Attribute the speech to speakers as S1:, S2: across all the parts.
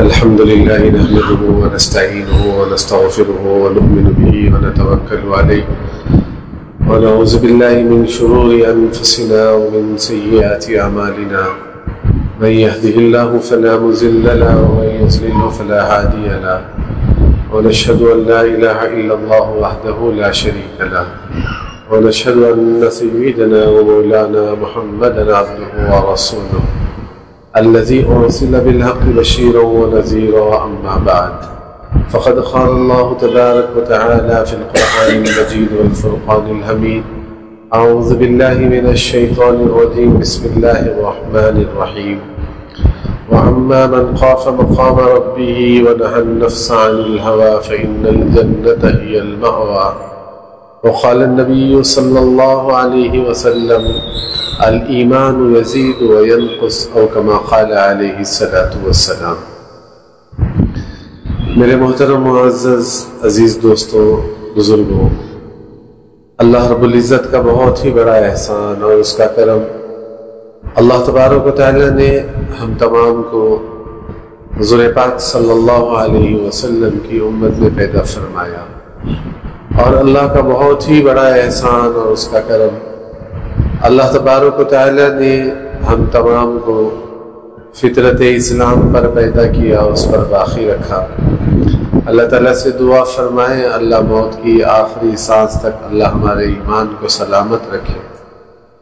S1: الحمد لله نحمده ونستعينه ونستغفره ونؤمن به ونتوكل عليه ونعوذ بالله من شرور أنفسنا ومن سيئات أعمالنا من يهده الله فلا مضل له ومن يضلل فلا هادي له ونشهد أن لا إله إلا الله وحده لا شريك له ونشهد أن سيدنا ومولانا محمدا عبده ورسوله الذي أرسل بالحق بشيرا ونذيرا. أما بعد فقد قال الله تبارك وتعالى في القرآن المجيد والفرقان الحميد: أعوذ بالله من الشيطان الرجيم، بسم الله الرحمن الرحيم. وأما من خاف مقام ربه ونهى النفس عن الهوى فإن الجنة هي المأوى. وقال النبي صلى الله عليه وسلم: الایمان یزید وینقص، او کما قال علیہ الصلاۃ والسلام. میرے محترم معزز عزیز دوستوں، بزرگوں، اللہ رب العزت کا بہت ہی بڑا احسان اور اس کا کرم، اللہ تبارک و تعالی نے ہم تمام کو حضور پاک صلی اللہ علیہ وسلم کی امت میں پیدا فرمایا، اور اللہ کا بہت ہی بڑا احسان اور اس کا کرم، اللہ تبارک و تعالی نے ہم تمام کو فطرت اسلام پر پیدا کیا، اس پر باقی رکھا. اللہ تعالیٰ سے دعا فرمائیں اللہ موت کی آخری سانس تک اللہ ہمارے ایمان کو سلامت رکھے،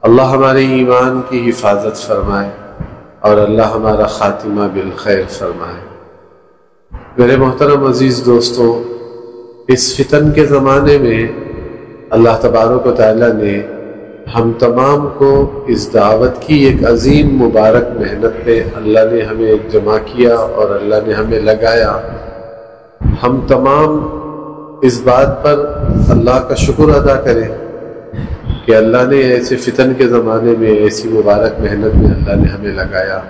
S1: اللہ ہمارے ایمان کی حفاظت فرمائے، اور اللہ ہمارا خاتمہ بالخیر فرمائے. میرے محترم عزیز دوستوں، اس فتن کے زمانے میں اللہ تبارک و تعالیٰ نے ہم تمام کو اس دعوت کی ایک عظیم مبارک محنت پہ اللہ نے ہمیں جمع کیا اور اللہ نے ہمیں لگایا. ہم تمام اس بات پر اللہ کا شکر ادا کریں کہ اللہ نے ایسے فتن کے زمانے میں ایسی مبارک محنت میں اللہ نے ہمیں لگایا.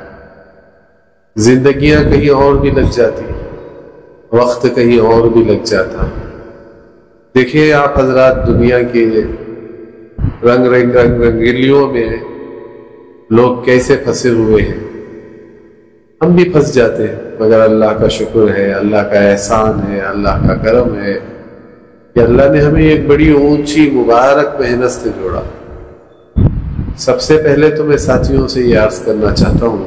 S1: زندگیاں کہیں اور بھی لگ جاتی، وقت کہیں اور بھی لگ جاتا. دیکھیے آپ حضرات، دنیا کے رنگ رنگیلیوں میں لوگ کیسے پھنسے ہوئے ہیں. ہم بھی پھنس جاتے ہیں، مگر اللہ کا شکر ہے، اللہ کا احسان ہے، اللہ کا کرم ہے کہ اللہ نے ہمیں ایک بڑی اونچی مبارک محنت سے جوڑا. سب سے پہلے تو میں ساتھیوں سے یہ عرض کرنا چاہتا ہوں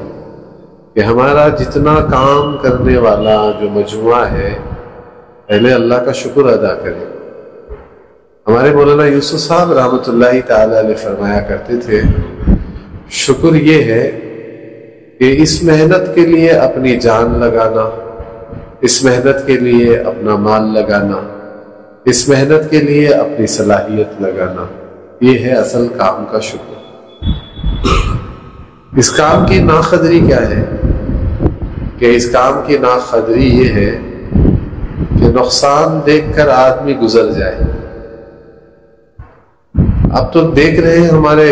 S1: کہ ہمارا جتنا کام کرنے والا جو مجموعہ ہے، پہلے اللہ کا شکر ادا کریں. ہمارے مولانا یوسف صاحب رحمۃ اللہ تعالی علیہ فرمایا کرتے تھے، شکر یہ ہے کہ اس محنت کے لیے اپنی جان لگانا، اس محنت کے لیے اپنا مال لگانا، اس محنت کے لیے اپنی صلاحیت لگانا، یہ ہے اصل کام کا شکر. اس کام کی ناقدری کیا ہے؟ کہ اس کام کی ناقدری یہ ہے کہ نقصان دیکھ کر آدمی گزر جائے. اب تو دیکھ رہے ہیں ہمارے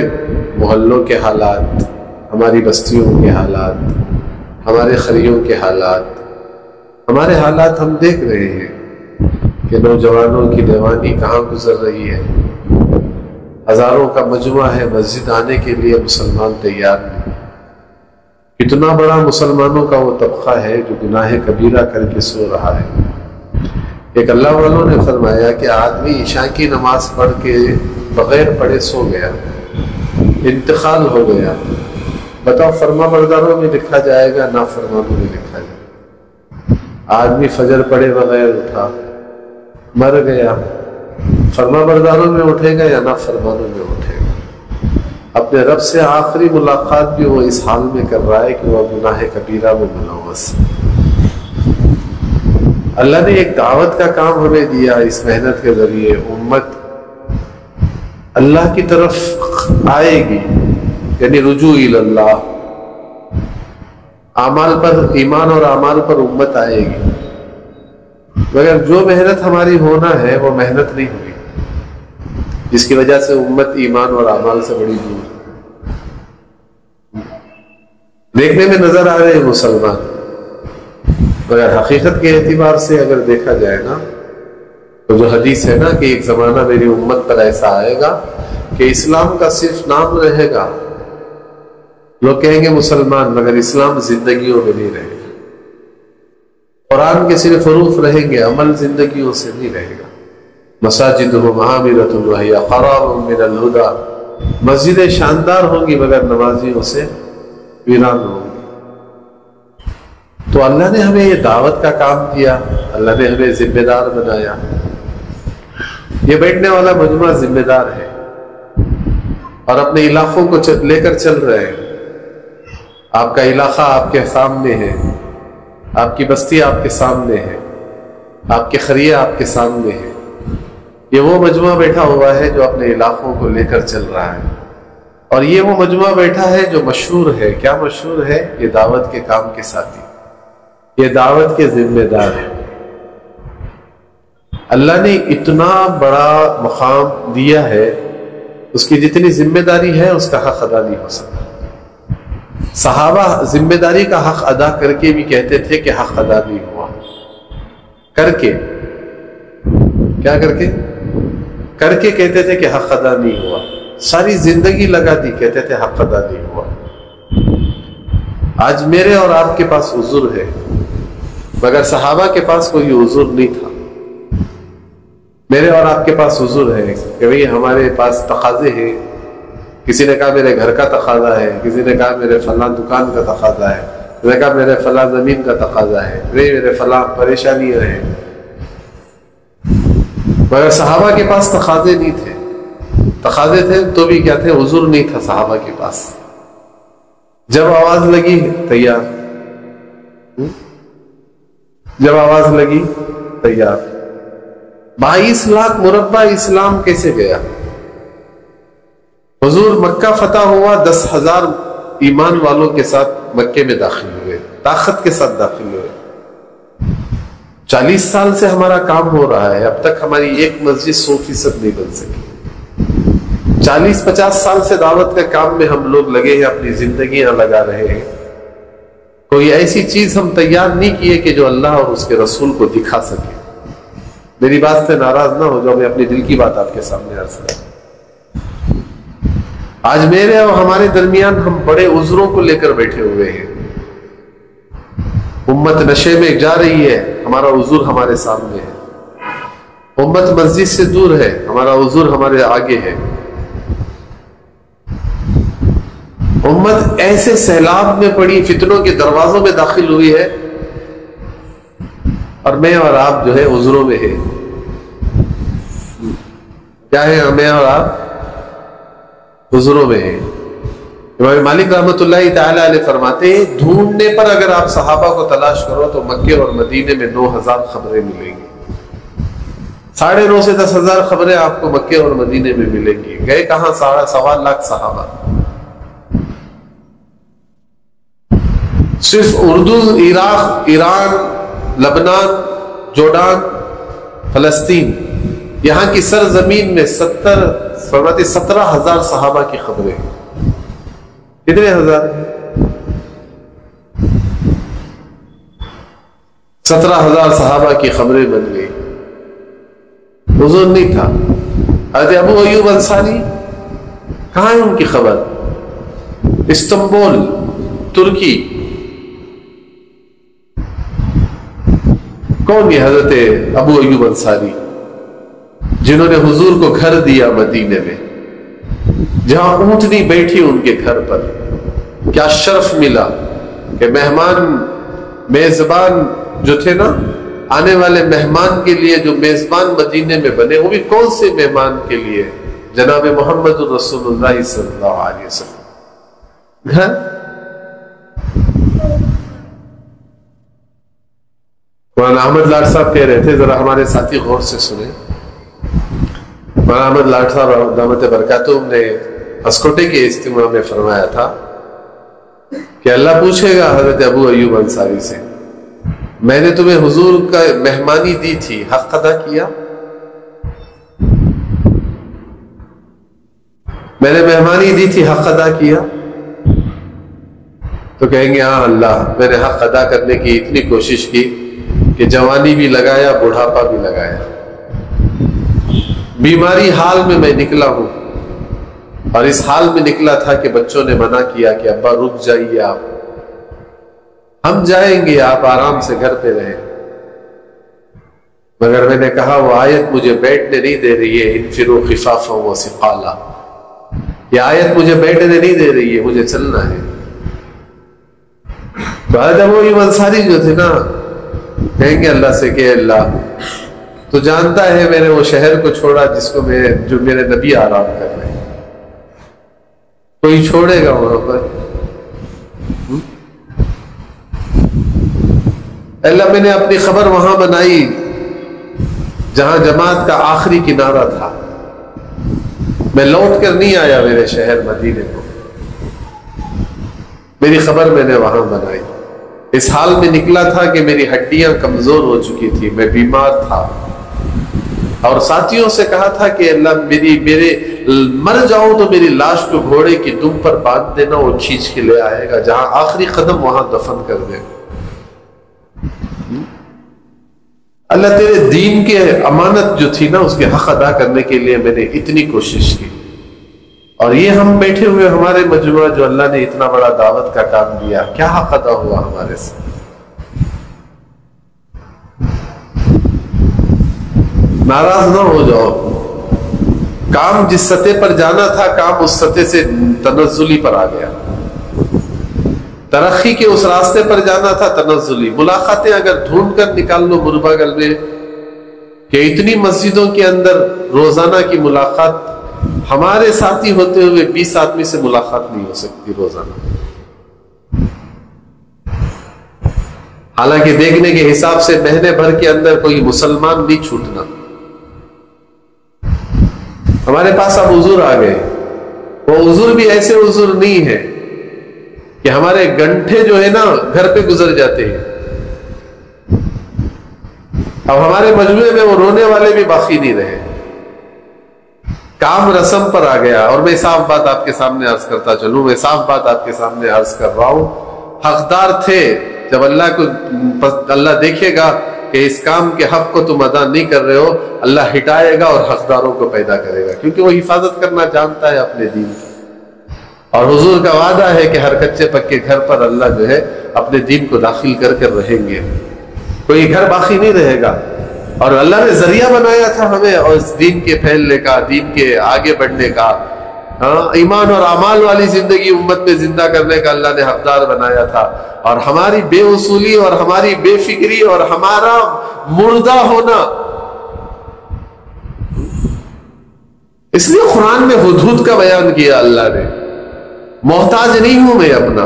S1: محلوں کے حالات، ہماری بستیوں کے حالات، ہمارے خریوں کے حالات، ہمارے حالات ہم دیکھ رہے ہیں کہ نوجوانوں کی جوانی کہاں گزر رہی ہے. ہزاروں کا مجموعہ ہے، مسجد آنے کے لیے مسلمان تیار نہیں. کتنا بڑا مسلمانوں کا وہ طبقہ ہے جو گناہ کبیرہ کر کے سو رہا ہے. ایک اللہ والوں نے فرمایا کہ آدمی عشاء کی نماز پڑھ کے بغیر پڑھے سو گیا، انتقال ہو گیا. بتاؤ، فرما برداروں میں لکھا جائے گا، نافرمانوں میں لکھا جائے گا. آدمی فجر پڑھے بغیر اٹھا، مر گیا. فرما برداروں میں اٹھے گا یا نافرمانوں میں اٹھے گا؟ اپنے رب سے آخری ملاقات بھی وہ اس حال میں کر رہا ہے کہ وہ گناہ کبیرہ میں ملوث. اللہ نے ایک دعوت کا کام ہمیں دیا. اس محنت کے ذریعے امت اللہ کی طرف آئے گی، یعنی رجوع اللہ، اعمال پر، ایمان اور اعمال پر امت آئے گی. مگر جو محنت ہماری ہونا ہے وہ محنت نہیں ہوگی، جس کی وجہ سے امت ایمان اور اعمال سے بڑی دور. دیکھنے میں نظر آ رہے ہیں مسلمان، مگر حقیقت کے اعتبار سے اگر دیکھا جائے نا، تو جو حدیث ہے نا کہ ایک زمانہ میری امت پر ایسا آئے گا کہ اسلام کا صرف نام رہے گا. لوگ کہیں گے مسلمان، مگر اسلام زندگیوں میں نہیں رہے گا. قرآن کے صرف حروف رہیں گے، عمل زندگیوں سے نہیں رہے گا۔ مساجدہ معامرۃ وہی خراب من الہدی، مسجدیں شاندار ہوں گی مگر نمازیوں سے ویران ہوں گی۔ تو اللہ نے ہمیں یہ دعوت کا کام دیا، اللہ نے ہمیں ذمہ دار بنایا۔ یہ بیٹھنے والا مجموعہ ذمہ دار ہے اور اپنے علاقوں کو لے کر چل رہے ہیں۔ آپ کا علاقہ آپ کے سامنے ہے، آپ کی بستی آپ کے سامنے ہے، آپ کے خریہ آپ کے سامنے ہے۔ یہ وہ مجموعہ بیٹھا ہوا ہے جو اپنے علاقوں کو لے کر چل رہا ہے، اور یہ وہ مجموعہ بیٹھا ہے جو مشہور ہے۔ کیا مشہور ہے؟ یہ دعوت کے کام کے ساتھی، یہ دعوت کے ذمہ دار ہے۔ اللہ نے اتنا بڑا مقام دیا ہے، اس کی جتنی ذمہ داری ہے اس کا حق ادا نہیں ہو سکتا۔ صحابہ ذمہ داری کا حق ادا کر کے بھی کہتے تھے کہ حق ادا نہیں ہوا، کر کے کیا کر کے کہتے تھے کہ حق ادا نہیں ہوا۔ ساری زندگی لگا دی، کہتے تھے حق ادا نہیں ہوا۔ آج میرے اور آپ کے پاس عذر ہے، مگر صحابہ کے پاس کوئی عذر نہیں تھا۔ میرے اور آپ کے پاس عذر ہے کہ بھئی ہمارے پاس تقاضے ہیں، کسی نے کہا میرے گھر کا تقاضا ہے، کسی نے کہا میرے فلاں دکان کا تقاضا ہے، کسی نے کہا میرے فلاں زمین کا تقاضا ہے، میرے فلاں پریشانیاں ہیں۔ مگر صحابہ کے پاس تقاضے نہیں تھے، تقاضے تھے تو بھی کیا تھے؟ عذر نہیں تھا صحابہ کے پاس۔ جب آواز لگی تیار، جب آواز لگی تیار۔ 22 لاکھ مربع اسلام کیسے گیا؟ حضور مکہ فتح ہوا، 10,000 ایمان والوں کے ساتھ مکے میں داخل ہوئے، طاقت کے ساتھ داخل ہوئے۔ 40 سال سے ہمارا کام ہو رہا ہے، اب تک ہماری ایک مسجد 100% نہیں بن سکی۔ 40-50 سال سے دعوت کے کام میں ہم لوگ لگے ہیں، اپنی زندگیاں لگا رہے ہیں۔ کوئی ایسی چیز ہم تیار نہیں کیے کہ جو اللہ اور اس کے رسول کو دکھا سکے۔ میری بات سے ناراض نہ ہو جاؤ، میں اپنی دل کی بات آپ کے سامنے عرض کروں۔ آج میرے اور ہمارے درمیان ہم بڑے عذروں کو لے کر بیٹھے ہوئے ہیں۔ امت نشے میں جا رہی ہے، ہمارا عذر ہمارے سامنے ہے۔ امت مسجد سے دور ہے، ہمارا عذر ہمارے آگے ہے۔ امت ایسے سیلاب میں پڑی، فتنوں کے دروازوں میں داخل ہوئی ہے، اور میں اور آپ جو ہے عذروں میں ہے۔ کیا ہے؟ میں اور آپ عذروں میں ہے۔ امام مالک رحمۃ اللہ تعالی علیہ فرماتے ہیں، ڈھونڈنے پر اگر آپ صحابہ کو تلاش کرو تو مکے اور مدینے میں 9,000 خبریں ملیں گی۔ 9.5 سے 10,000 خبریں آپ کو مکے اور مدینے میں ملیں گی۔ گئے کہاں؟ 1.25 لاکھ صحابہ۔ صرف اردو، عراق، ایران، لبنان، جورڈان، فلسطین، یہاں کی سرزمین میں 17,000 صحابہ کی خبریں۔ کتنے ہزار؟ 17,000 صحابہ کی خبریں بن گئی۔ حضور نہیں تھا۔ حضرت ابو ایوب انصاری کہاں ہے؟ ان کی خبر استنبول، ترکی۔ کون یہ حضرت ابو ایوب انصاری جنہوں نے حضور کو گھر دیا مدینے میں، جہاں اونٹنی بیٹھی ان کے گھر پر؟ کیا شرف ملا کہ مہمان، میزبان جو تھے نا، آنے والے مہمان کے لیے جو میزبان مدینے میں بنے، وہ بھی کون سے مہمان کے لیے؟ جناب محمد رسول اللہ صلی اللہ علیہ وسلم گھر۔ مولانا احمد لاٹ صاحب کہہ رہے تھے، ذرا ہمارے ساتھی غور سے سنیں۔ مولانا احمد لاٹ صاحب دامت برکاتہم نے اسکوٹے کے اجتماع میں فرمایا تھا کہ اللہ پوچھے گا حضرت ابو ایوب انصاری سے، میں نے تمہیں حضور کا مہمانی دی تھی، حق ادا کیا؟ میں نے مہمانی دی تھی، حق ادا کیا؟ تو کہیں گے ہاں اللہ، میں نے حق ادا کرنے کی اتنی کوشش کی کہ جوانی بھی لگایا، بڑھاپا بھی لگایا، بیماری حال میں نکلا ہوں، اور اس حال میں نکلا تھا کہ بچوں نے منع کیا کہ ابا رک جائیے، آپ ہم جائیں گے، آپ آرام سے گھر پہ رہیں۔ مگر میں نے کہا وہ آیت مجھے بیٹھنے نہیں دے رہی ہے، انفروا خفافا وثقالا، یہ آیت مجھے بیٹھنے نہیں دے رہی ہے، مجھے چلنا ہے۔ بعد وہ انصاری جو تھے نا کہیں گے اللہ سے کہ اللہ تو جانتا ہے میں نے وہ شہر کو چھوڑا جس کو جو میرے نبی آرام کر رہے ہیں، کوئی چھوڑے گا وہاں پر؟ اللہ میں نے اپنی خبر وہاں بنائی جہاں جماعت کا آخری کنارہ تھا، میں لوٹ کر نہیں آیا میرے شہر مدینے کو، میری خبر میں نے وہاں بنائی۔ اس حال میں نکلا تھا کہ میری ہڈیاں کمزور ہو چکی تھی، میں بیمار تھا، اور ساتھیوں سے کہا تھا کہ اللہ میرے مر جاؤں تو میری لاش کو گھوڑے کی دم پر باندھ دینا، وہ کھینچ کے لے آئے گا، جہاں آخری قدم وہاں دفن کر دے۔ اللہ تیرے دین کے امانت جو تھی نا اس کے حق ادا کرنے کے لیے میں نے اتنی کوشش کی، اور یہ ہم بیٹھے ہوئے ہمارے مجموعہ جو اللہ نے اتنا بڑا دعوت کا کام دیا، کیا حق ادا ہوا ہمارے سے؟ ناراض نہ ہو جاؤ، کام جس سطح پر جانا تھا کام اس سطح سے تنزلی پر آ گیا، ترقی کے اس راستے پر جانا تھا تنزلی۔ ملاقاتیں اگر ڈھونڈ کر نکال لو مرباگل میں کہ اتنی مسجدوں کے اندر روزانہ کی ملاقات، ہمارے ساتھی ہوتے ہوئے 20 آدمی سے ملاقات نہیں ہو سکتی روزانہ، حالانکہ دیکھنے کے حساب سے مہینے بھر کے اندر کوئی مسلمان نہیں چھوٹنا۔ ہمارے پاس اب عذر آ گئے، وہ عذر بھی ایسے عذر نہیں ہے کہ ہمارے گھنٹے جو ہے نا گھر پہ گزر جاتے ہیں، اب ہمارے مجموعے میں وہ رونے والے بھی باقی نہیں رہے، کام رسم پر آ گیا۔ اور میں صاف بات آپ کے سامنے عرض کرتا چلوں، میں صاف بات آپ کے سامنے عرض کر رہا ہوں، حقدار تھے، جب اللہ دیکھے گا کہ اس کام کے حق کو تم ادا نہیں کر رہے ہو، اللہ ہٹائے گا اور حقداروں کو پیدا کرے گا، کیونکہ وہ حفاظت کرنا جانتا ہے اپنے دین کی، اور حضور کا وعدہ ہے کہ ہر کچے پکے گھر پر اللہ جو ہے اپنے دین کو داخل کر کر رہیں گے، کوئی گھر باقی نہیں رہے گا۔ اور اللہ نے ذریعہ بنایا تھا ہمیں اور اس دین کے پھیلنے کا، دین کے آگے بڑھنے کا، ایمان اور اعمال والی زندگی امت میں زندہ کرنے کا اللہ نے حقدار بنایا تھا، اور ہماری بے اصولی اور ہماری بے فکری اور ہمارا مردہ ہونا، اس لیے قرآن میں حدود کا بیان کیا اللہ نے، محتاج نہیں ہوں میں اپنا،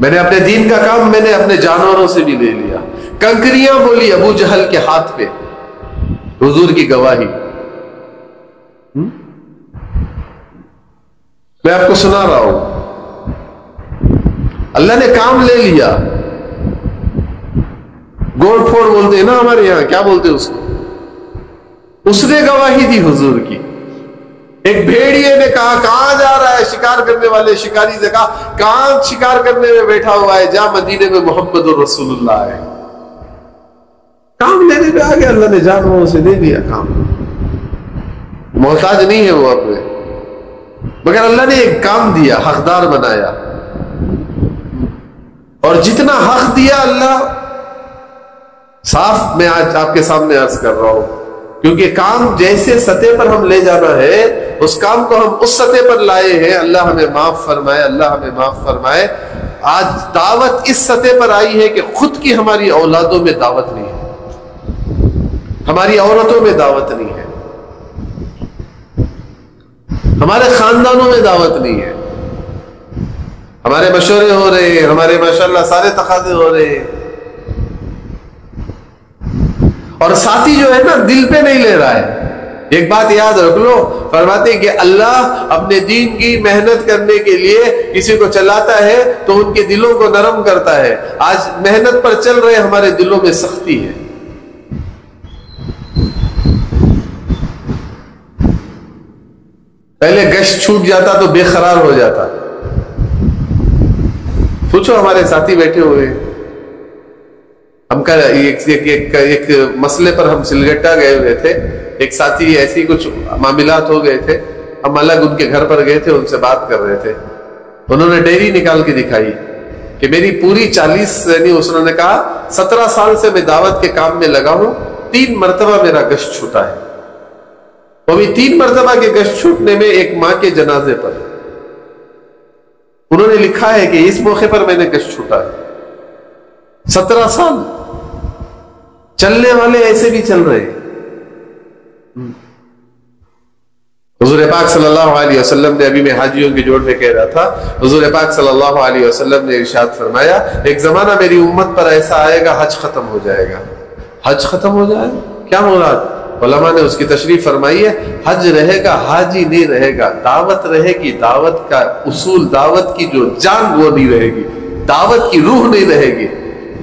S1: میں نے اپنے دین کا کام میں نے اپنے جانوروں سے بھی لے لیا۔ کنکریاں بولی ابو جہل کے ہاتھ پہ، حضور کی گواہی، میں آپ کو سنا رہا ہوں، اللہ نے کام لے لیا۔ گوڑ پھوڑ بولتے ہیں نا ہمارے یہاں، کیا بولتے ہیں اس کو؟ اس نے گواہی دی حضور کی۔ ایک بھیڑیے نے کہا کہاں جا رہا ہے؟ شکار کرنے والے شکاری سے کہا کہاں شکار کرنے میں بیٹھا ہوا ہے؟ جا مدینے میں محمد رسول اللہ ہے۔ کام لینے پہ آ گیا، اللہ نے جانوروں سے دے دیا کام، محتاج نہیں ہے وہ اپنے، مگر اللہ نے ایک کام دیا، حقدار بنایا، اور جتنا حق دیا اللہ صاف میں آج آپ کے سامنے عرض کر رہا ہوں، کیونکہ کام جیسے سطح پر ہم لے جانا ہے اس کام کو ہم اس سطح پر لائے ہیں۔ اللہ ہمیں معاف فرمائے، اللہ ہمیں معاف فرمائے۔ آج دعوت اس سطح پر آئی ہے کہ خود کی ہماری اولادوں میں دعوت نہیں ہے، ہماری عورتوں میں دعوت نہیں ہے، ہمارے خاندانوں میں دعوت نہیں ہے، ہمارے مشورے ہو رہے ہیں، ہمارے ماشاءاللہ سارے تقاضے ہو رہے ہیں، اور ساتھی جو ہے نا دل پہ نہیں لے رہا ہے۔ ایک بات یاد رکھ لو، فرماتے ہیں کہ اللہ اپنے دین کی محنت کرنے کے لیے کسی کو چلاتا ہے تو ان کے دلوں کو نرم کرتا ہے۔ آج محنت پر چل رہے ہمارے دلوں میں سختی ہے، پہلے گشت چھوٹ جاتا تو بے قرار ہو جاتا۔ پوچھو ہمارے ساتھی بیٹھے ہوئے، ہم کا ایک مسئلے پر ہم سلگٹا گئے ہوئے تھے، ایک ساتھی ایسی کچھ معاملات ہو گئے تھے، ہم الگ ان کے گھر پر گئے تھے، ان سے بات کر رہے تھے، انہوں نے ڈیری نکال کے دکھائی، کہ میری پوری 40 یعنی انہوں نے کہا 17 سال سے میں دعوت کے کام میں لگا ہوں، 3 مرتبہ میرا گشت چھوٹا ہے، وہ بھی 3 مرتبہ کے گشت چھوٹنے میں ایک ماں کے جنازے پر۔ انہوں نے لکھا ہے کہ اس موقع پر میں نے گشت چھوٹا ہے۔ 17 سال چلنے والے ایسے بھی چل رہے ہیں۔ حضور پاک صلی اللہ علیہ وسلم نے، ابھی میں حاجیوں کے جوڑ میں کہہ رہا تھا، حضور پاک صلی اللہ علیہ وسلم نے ارشاد فرمایا ایک زمانہ میری امت پر ایسا آئے گا حج ختم ہو جائے گا۔ حج ختم ہو جائے گا کیا مراد؟ علماء نے اس کی تشریح فرمائی ہے حج رہے گا، حاجی نہیں رہے گا، دعوت رہے گی، دعوت کا اصول، دعوت کی جو جان وہ نہیں رہے گی، دعوت کی روح نہیں رہے گی۔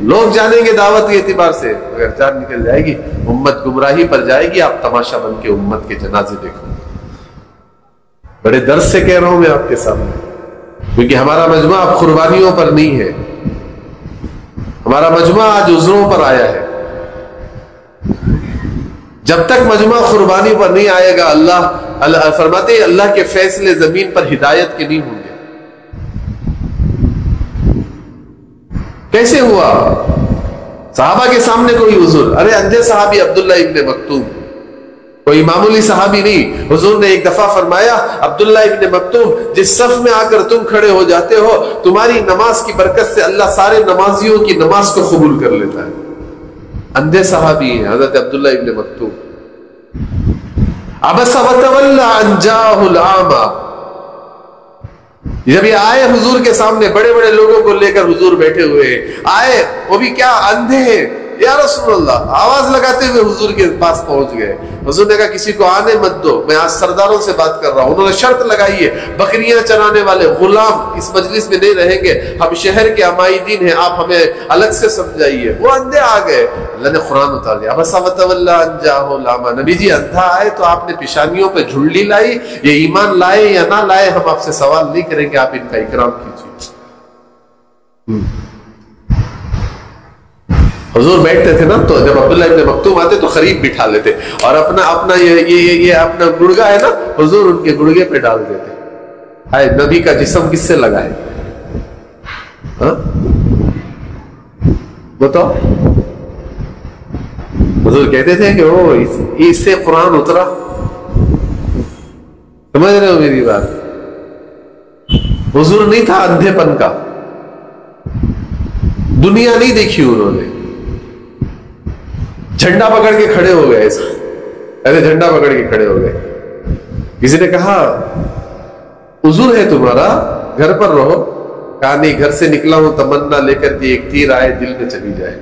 S1: لوگ جانیں گے دعوت کے اعتبار سے، اگر جان نکل جائے گی امت گمراہی پر جائے گی، آپ تماشا بن کے امت کے جنازے دیکھو۔ بڑے درد سے کہہ رہا ہوں میں آپ کے سامنے، کیونکہ ہمارا مجمع اب قربانیوں پر نہیں ہے، ہمارا مجمع آج عذروں پر آیا ہے۔ جب تک مجمع قربانی پر نہیں آئے گا، اللہ فرماتے ہیں اللہ کے فیصلے زمین پر ہدایت کے نہیں ہوں گے۔ کیسے ہوا؟ صحابہ کے سامنے کوئی عذر، ارے اندھے صحابی عبداللہ ابن مکتوم، کوئی معمولی صحابی نہیں۔ حضور نے ایک دفعہ فرمایا عبداللہ ابن مکتوم جس صف میں آ کر تم کھڑے ہو جاتے ہو، تمہاری نماز کی برکت سے اللہ سارے نمازیوں کی نماز کو قبول کر لیتا ہے۔ اندھے صحابی ہیں حضرت عبداللہ ابن مکتوم۔ عبس وتولی ان جاءہ الاعمی، جب یہ آئے حضور کے سامنے، بڑے بڑے لوگوں کو لے کر حضور بیٹھے ہوئے آئے، وہ بھی کیا اندھے ہیں، یا رسول اللہ، آواز لگاتے ہوئے حضور کے پاس پہنچ گئے۔ حضور نے کہا کسی کو آنے مت دو، میں آج سرداروں سے بات کر رہا ہوں۔ انہوں نے شرط لگائی ہے بکریاں چرانے والے غلام اس مجلس میں نہیں رہیں گے، ہم شہر کے عمائدین ہیں، آپ ہمیں الگ سے سمجھائیے۔ وہ اندھے آ گئے، اللہ نے قرآن اتار دیا عبس وتولی ان جاءہ الاعمی، نبی جی اندھا آئے تو آپ نے پیشانیوں پہ جھلڈی لائی، یہ ایمان لائے یا نہ لائے ہم آپ سے سوال نہیں کریں گے، آپ ان کا اکرام کیجیے۔ حضور بیٹھتے تھے نا، تو جب عبداللہ ابن مکتوم آتے تو قریب بٹھا لیتے، اور اپنا یہ اپنا گڑگا ہے نا، حضور ان کے گڑگے پہ ڈال دیتے۔ ہائے نبی کا جسم کس سے لگا ہے؟ ہاں بتاؤ۔ حضور کہتے تھے کہ او اس سے قرآن اترا، سمجھ رہے ہو میری بات؟ حضور نہیں تھا اندھے پن کا، دنیا نہیں دیکھی انہوں نے، جھنڈا پکڑ کے کھڑے ہو گئے، ایسے جھنڈا پکڑ کے کھڑے ہو گئے۔ کسی نے کہا عذر ہے تمہارا، گھر پر رہو، کہا نہیں، گھر سے نکلا ہوں تمنا لے کر کے ایک تیر آئے دل میں چلی جائے۔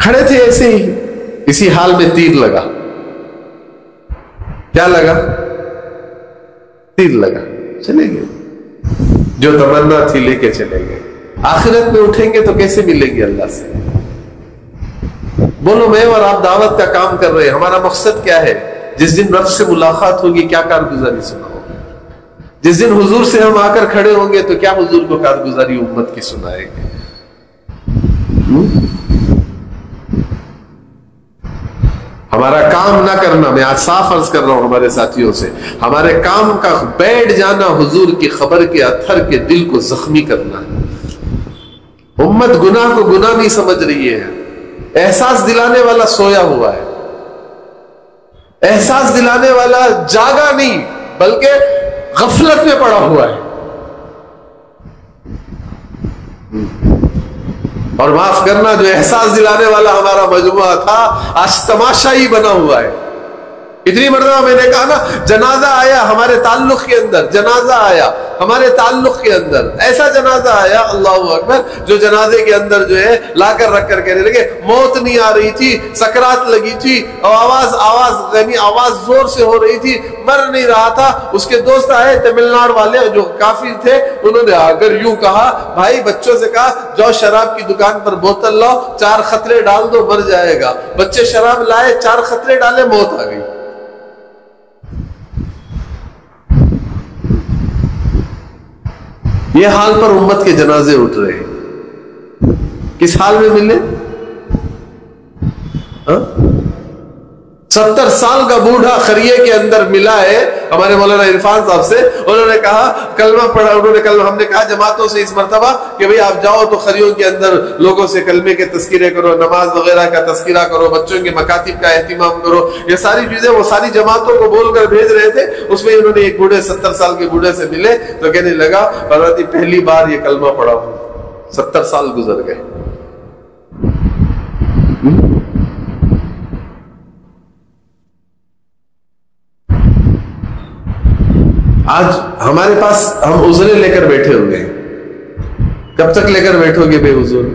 S1: کھڑے تھے ایسے ہی، اسی حال میں تیر لگا۔ کیا لگا؟ تیر لگا، چلے گئے، جو تمنا تھی لے کے چلے گئے۔ آخرت میں اٹھیں گے تو کیسے ملیں گے اللہ سے؟ بولو میں اور آپ دعوت کا کام کر رہے ہیں، ہمارا مقصد کیا ہے؟ جس دن رب سے ملاقات ہوگی کیا کارگزاری سناؤ گے؟ جس دن حضور سے ہم آ کر کھڑے ہوں گے تو کیا حضور کو کارگزاری امت کی سنائیں گے؟ ہمارا کام نہ کرنا، میں آج صاف عرض کر رہا ہوں ہمارے ساتھیوں سے، ہمارے کام کا بیٹھ جانا حضور کی خبر کے اثر کے دل کو زخمی کرنا ہے۔ امت گناہ کو گناہ نہیں سمجھ رہی ہے، احساس دلانے والا سویا ہوا ہے، احساس دلانے والا جاگا نہیں بلکہ غفلت میں پڑا ہوا ہے۔ اور معاف کرنا، جو احساس دلانے والا ہمارا مجموعہ تھا آج تماشا ہی بنا ہوا ہے۔ اتنی مرتبہ میں نے کہا نا، جنازہ آیا ہمارے تعلق کے اندر، جنازہ آیا ہمارے تعلق کے اندر، ایسا جنازہ آیا اللہ اکبر، جو جنازے کے اندر جو ہے لا کر رکھ کر کہنے لگے موت نہیں آ رہی تھی، سکرات لگی تھی، اور آواز زور سے ہو رہی تھی، مر نہیں رہا تھا۔ اس کے دوست آئے تمل ناڈو والے جو کافر تھے، انہوں نے آ کر یوں کہا، بھائی بچوں سے کہا جاؤ شراب کی دکان پر بوتل لاؤ، 4 خطرے ڈال دو، مر جائے گا۔ بچے شراب لائے، 4 خطرے ڈالے، موت آ گئی۔ یہ حال پر امت کے جنازے اٹھ رہے ہیں، کس حال میں ملے؟ 70 سال کا بوڑھا خریے کے اندر ملا ہے ہمارے مولانا عرفان صاحب سے. انہوں نے کہا کلمہ پڑھا, ہم نے کہا جماعتوں سے اس مرتبہ کہ بھئی آپ جاؤ تو خریوں کے اندر لوگوں سے کلمے کے تذکرے کرو, نماز وغیرہ کا تذکرہ کرو, بچوں کے مکاتب کا اہتمام کرو. یہ ساری چیزیں وہ ساری جماعتوں کو بول کر بھیج رہے تھے. اس میں انہوں نے ایک بوڑھے 70 سال کے بوڑھے سے ملے تو کہنے لگا فرماتی پہلی بار یہ کلمہ پڑھا ہوں, 70 سال گزر گئے. آج ہمارے پاس ہم عذریں لے کر بیٹھے ہوئے ہیں. کب تک لے کر بیٹھو گے بے عذر؟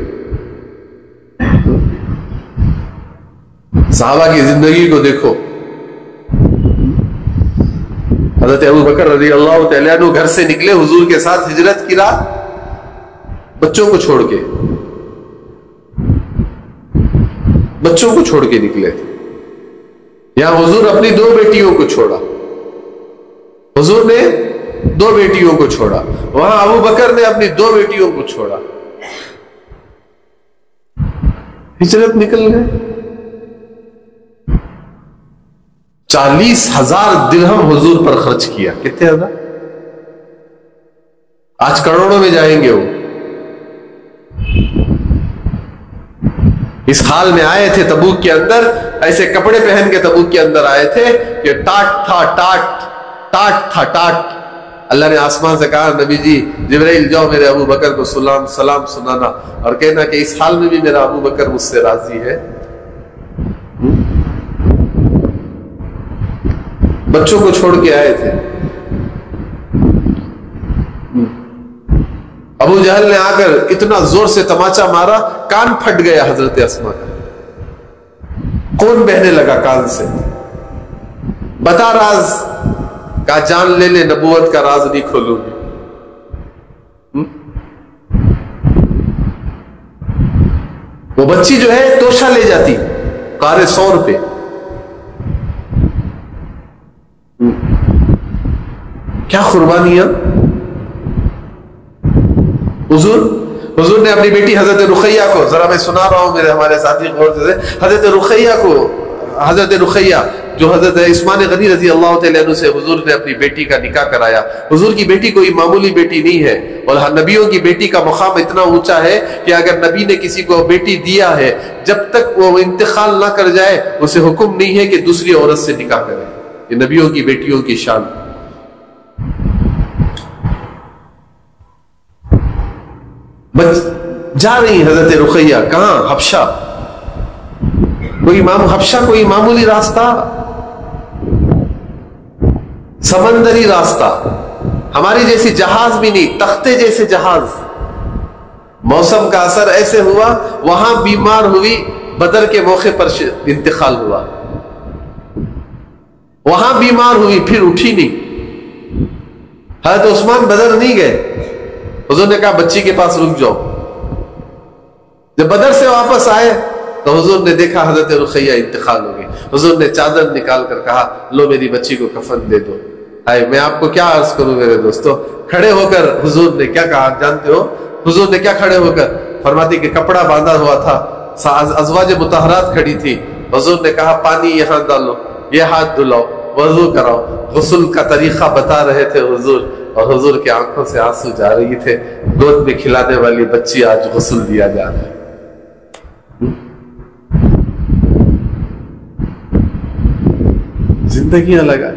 S1: صحابہ کی زندگی کو دیکھو. حضرت ابو بکر رضی اللہ تعالیٰ عنہ گھر سے نکلے حضور کے ساتھ ہجرت کی رات, بچوں کو چھوڑ کے, بچوں کو چھوڑ کے نکلے. یہاں حضور اپنی 2 بیٹیوں کو چھوڑا, حضور نے 2 بیٹیوں کو چھوڑا, وہاں ابو بکر نے اپنی 2 بیٹیوں کو چھوڑا. ہجرت نکل گئے. 40,000 درہم حضور پر خرچ کیا. کتنے ہزار؟ آج کروڑوں میں جائیں گے. وہ اس حال میں آئے تھے تبوک کے اندر, ایسے کپڑے پہن کے تبوک کے اندر آئے تھے کہ ٹاٹ تھا ٹاٹ, ٹاٹ تھا ٹاٹ. اللہ نے آسمان سے کہا نبی جی جبرائیل جاؤ میرے ابو بکر کو سلام سنانا اور کہنا کہ اس حال میں بھی میرا ابو بکر مجھ سے راضی ہے. بچوں کو چھوڑ کے آئے تھے. ابو جہل نے آ کر اتنا زور سے تماچا مارا, کان پھٹ گیا حضرت اسما کا. کون بہنے لگا کان سے. بتا راز, کہا جان لے لے نبوت کا راز نہیں کھولوں گی. وہ بچی جو ہے توشہ لے جاتی قارے 100 روپے. کیا قربانیاں. حضور نے اپنی بیٹی حضرت رقیہ کو, ذرا میں سنا رہا ہوں میرے ہمارے ساتھی غور سے, حضرت رقیہ جو حضرت عثمان غنی رضی اللہ تعالیٰ عنہ سے حضور نے اپنی بیٹی کا نکاح کرایا. حضور کی بیٹی کوئی معمولی بیٹی نہیں ہے, اور نبیوں کی بیٹی کا مقام اتنا اونچا ہے کہ اگر نبی نے کسی کو بیٹی دیا ہے, جب تک وہ انتقال نہ کر جائے اسے حکم نہیں ہے کہ دوسری عورت سے نکاح کرے. یہ نبیوں کی بیٹیوں کی شان. جا رہی حضرت رقیہ کہاں؟ حبشہ. حبشہ کوئی معمولی راستہ, سمندری راستہ, ہماری جیسی جہاز بھی نہیں, تختے جیسے جہاز. موسم کا اثر ایسے ہوا, وہاں بیمار ہوئی, بدر کے موقع پر انتقال ہوا. وہاں بیمار ہوئی, پھر اٹھی نہیں. حضرت عثمان بدر نہیں گئے. حضور نے کہا بچی کے پاس رک جاؤ. جب بدر سے واپس آئے تو حضور نے دیکھا حضرت رقیہ انتقال ہو گئی. حضور نے چادر نکال کر کہا لو میری بچی کو کفن دے دو. میں آپ کو کیا عرض کروں میرے دوستو, کھڑے ہو کر حضور نے کیا کہا جانتے ہو؟ حضور نے کیا کھڑے ہو کر فرماتی کہ کپڑا باندھا ہوا تھا, ازواج مطہرات کھڑی تھی. حضور نے کہا پانی یہاں ڈالو, یہ ہاتھ دھلاؤ, وضو کراؤ. غسل کا طریقہ بتا رہے تھے حضور, اور حضور کی آنکھوں سے آنسو جا رہی تھے. گود میں کھلانے والی بچی آج غسل دیا جا رہا ہے. زندگیاں لگا.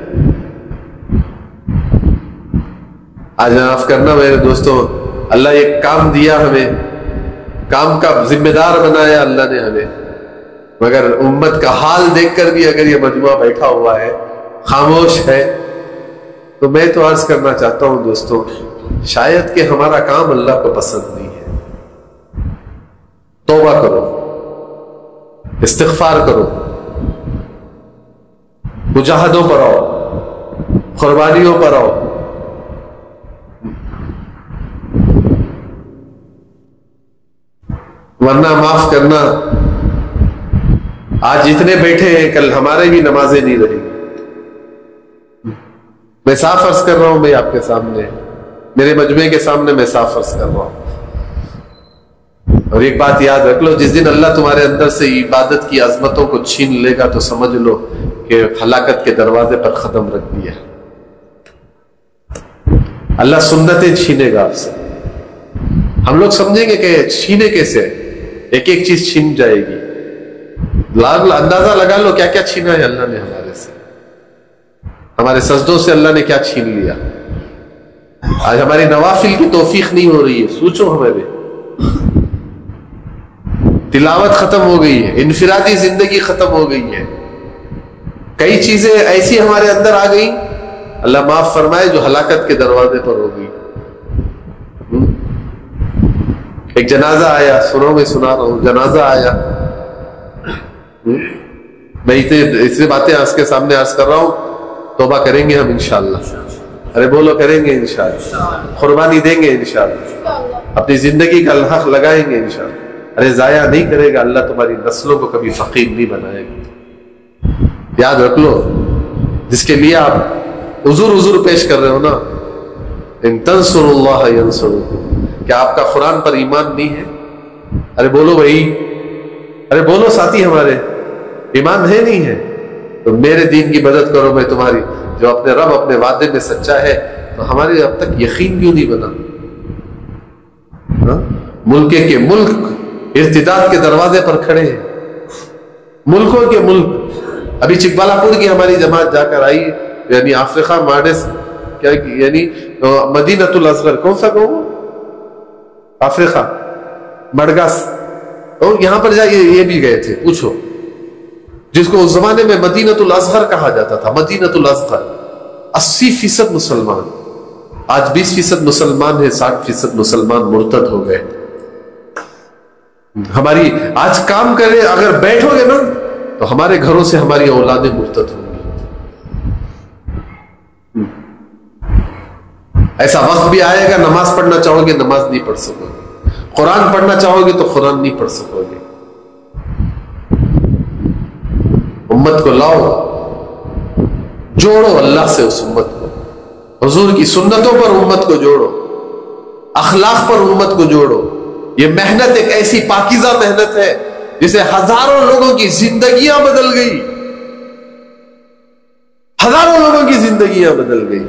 S1: آج معاف کرنا میرے دوستوں, اللہ ایک کام دیا ہمیں, کام کا ذمہ دار بنایا اللہ نے ہمیں, مگر امت کا حال دیکھ کر بھی اگر یہ مجموعہ بیٹھا ہوا ہے, خاموش ہے, تو میں تو عرض کرنا چاہتا ہوں دوستوں, شاید کہ ہمارا کام اللہ کو پسند نہیں ہے. توبہ کرو, استغفار کرو, مجاہدوں پر آؤ, قربانیوں پر آؤ. ورنہ معاف کرنا, آج جتنے بیٹھے ہیں کل ہمارے بھی نمازیں نہیں رہیں. میں صاف عرض کر رہا ہوں, میں آپ کے سامنے, میرے مجمع کے سامنے میں صاف عرض کر رہا ہوں. اور ایک بات یاد رکھ لو, جس دن اللہ تمہارے اندر سے عبادت کی عظمتوں کو چھین لے گا تو سمجھ لو کہ ہلاکت کے دروازے پر ختم رکھ دیا. اللہ سنتیں چھینے گا آپ سے. ہم لوگ سمجھیں گے کہ چھینے کیسے, ایک ایک چیز چھین جائے گی. اندازہ لگا لو کیا کیا چھینا ہے اللہ نے ہمارے سے. ہمارے سجدوں سے اللہ نے کیا چھین لیا. آج ہماری نوافل کی توفیق نہیں ہو رہی ہے. سوچو, ہمارے تلاوت ختم ہو گئی ہے, انفرادی زندگی ختم ہو گئی ہے, کئی چیزیں ایسی ہمارے اندر آ گئی, اللہ معاف فرمائے, جو ہلاکت کے دروازے پر ہو گئی. ایک جنازہ آیا, سنو میں سنا رہا ہوں, جنازہ آیا. میں اتنی باتیں آج کے سامنے عرض کر رہا ہوں, توبہ کریں گے ہم انشاءاللہ. ارے بولو, کریں گے انشاءاللہ, قربانی دیں گے انشاءاللہ, اپنی زندگی کا الحق لگائیں گے انشاءاللہ. ارے ضائع نہیں کرے گا اللہ, تمہاری نسلوں کو کبھی فقیر نہیں بنائے گا. یاد رکھ لو, جس کے لیے آپ عذر پیش کر رہے ہو نا, ان تنصروا اللہ ینصرکم, کیا آپ کا قرآن پر ایمان نہیں ہے؟ ارے بولو بھائی, ارے بولو ساتھی ہمارے, ایمان ہے نہیں ہے؟ تو میرے دین کی مدد کرو. میں تمہاری, جو اپنے رب اپنے وعدے میں سچا ہے, تو ہمارے اب تک یقین کیوں نہیں بنا؟ ملک کے ملک ارتداد کے دروازے پر کھڑے ہیں, ملکوں کے ملک. ابھی چکبالا پور کی ہماری جماعت جا کر آئی, یعنی افریقہ مارڈس, کیا یعنی مدینۃ الاصغر, کون سا گاؤں؟ افریقہ مڈگاس, اور یہاں پر جائے یہ بھی گئے تھے. پوچھو, جس کو اس زمانے میں مدینۃ الاصغر کہا جاتا تھا, مدینۃ الاصغر. 80% مسلمان, آج 20% مسلمان ہیں, 60% مسلمان مرتد ہو گئے. ہماری آج کام کرے, اگر بیٹھو گے نا تو ہمارے گھروں سے ہماری اولادیں مرتد ہوں گی. ایسا وقت بھی آئے گا, نماز پڑھنا چاہو گے نماز نہیں پڑھ سکو گے, قرآن پڑھنا چاہو گے تو قرآن نہیں پڑھ سکو گے. امت کو لاؤ, جوڑو اللہ سے اس امت کو, حضور کی سنتوں پر امت کو جوڑو, اخلاق پر امت کو جوڑو. یہ محنت ایک ایسی پاکیزہ محنت ہے جسے ہزاروں لوگوں کی زندگیاں بدل گئی, ہزاروں لوگوں کی زندگیاں بدل گئی.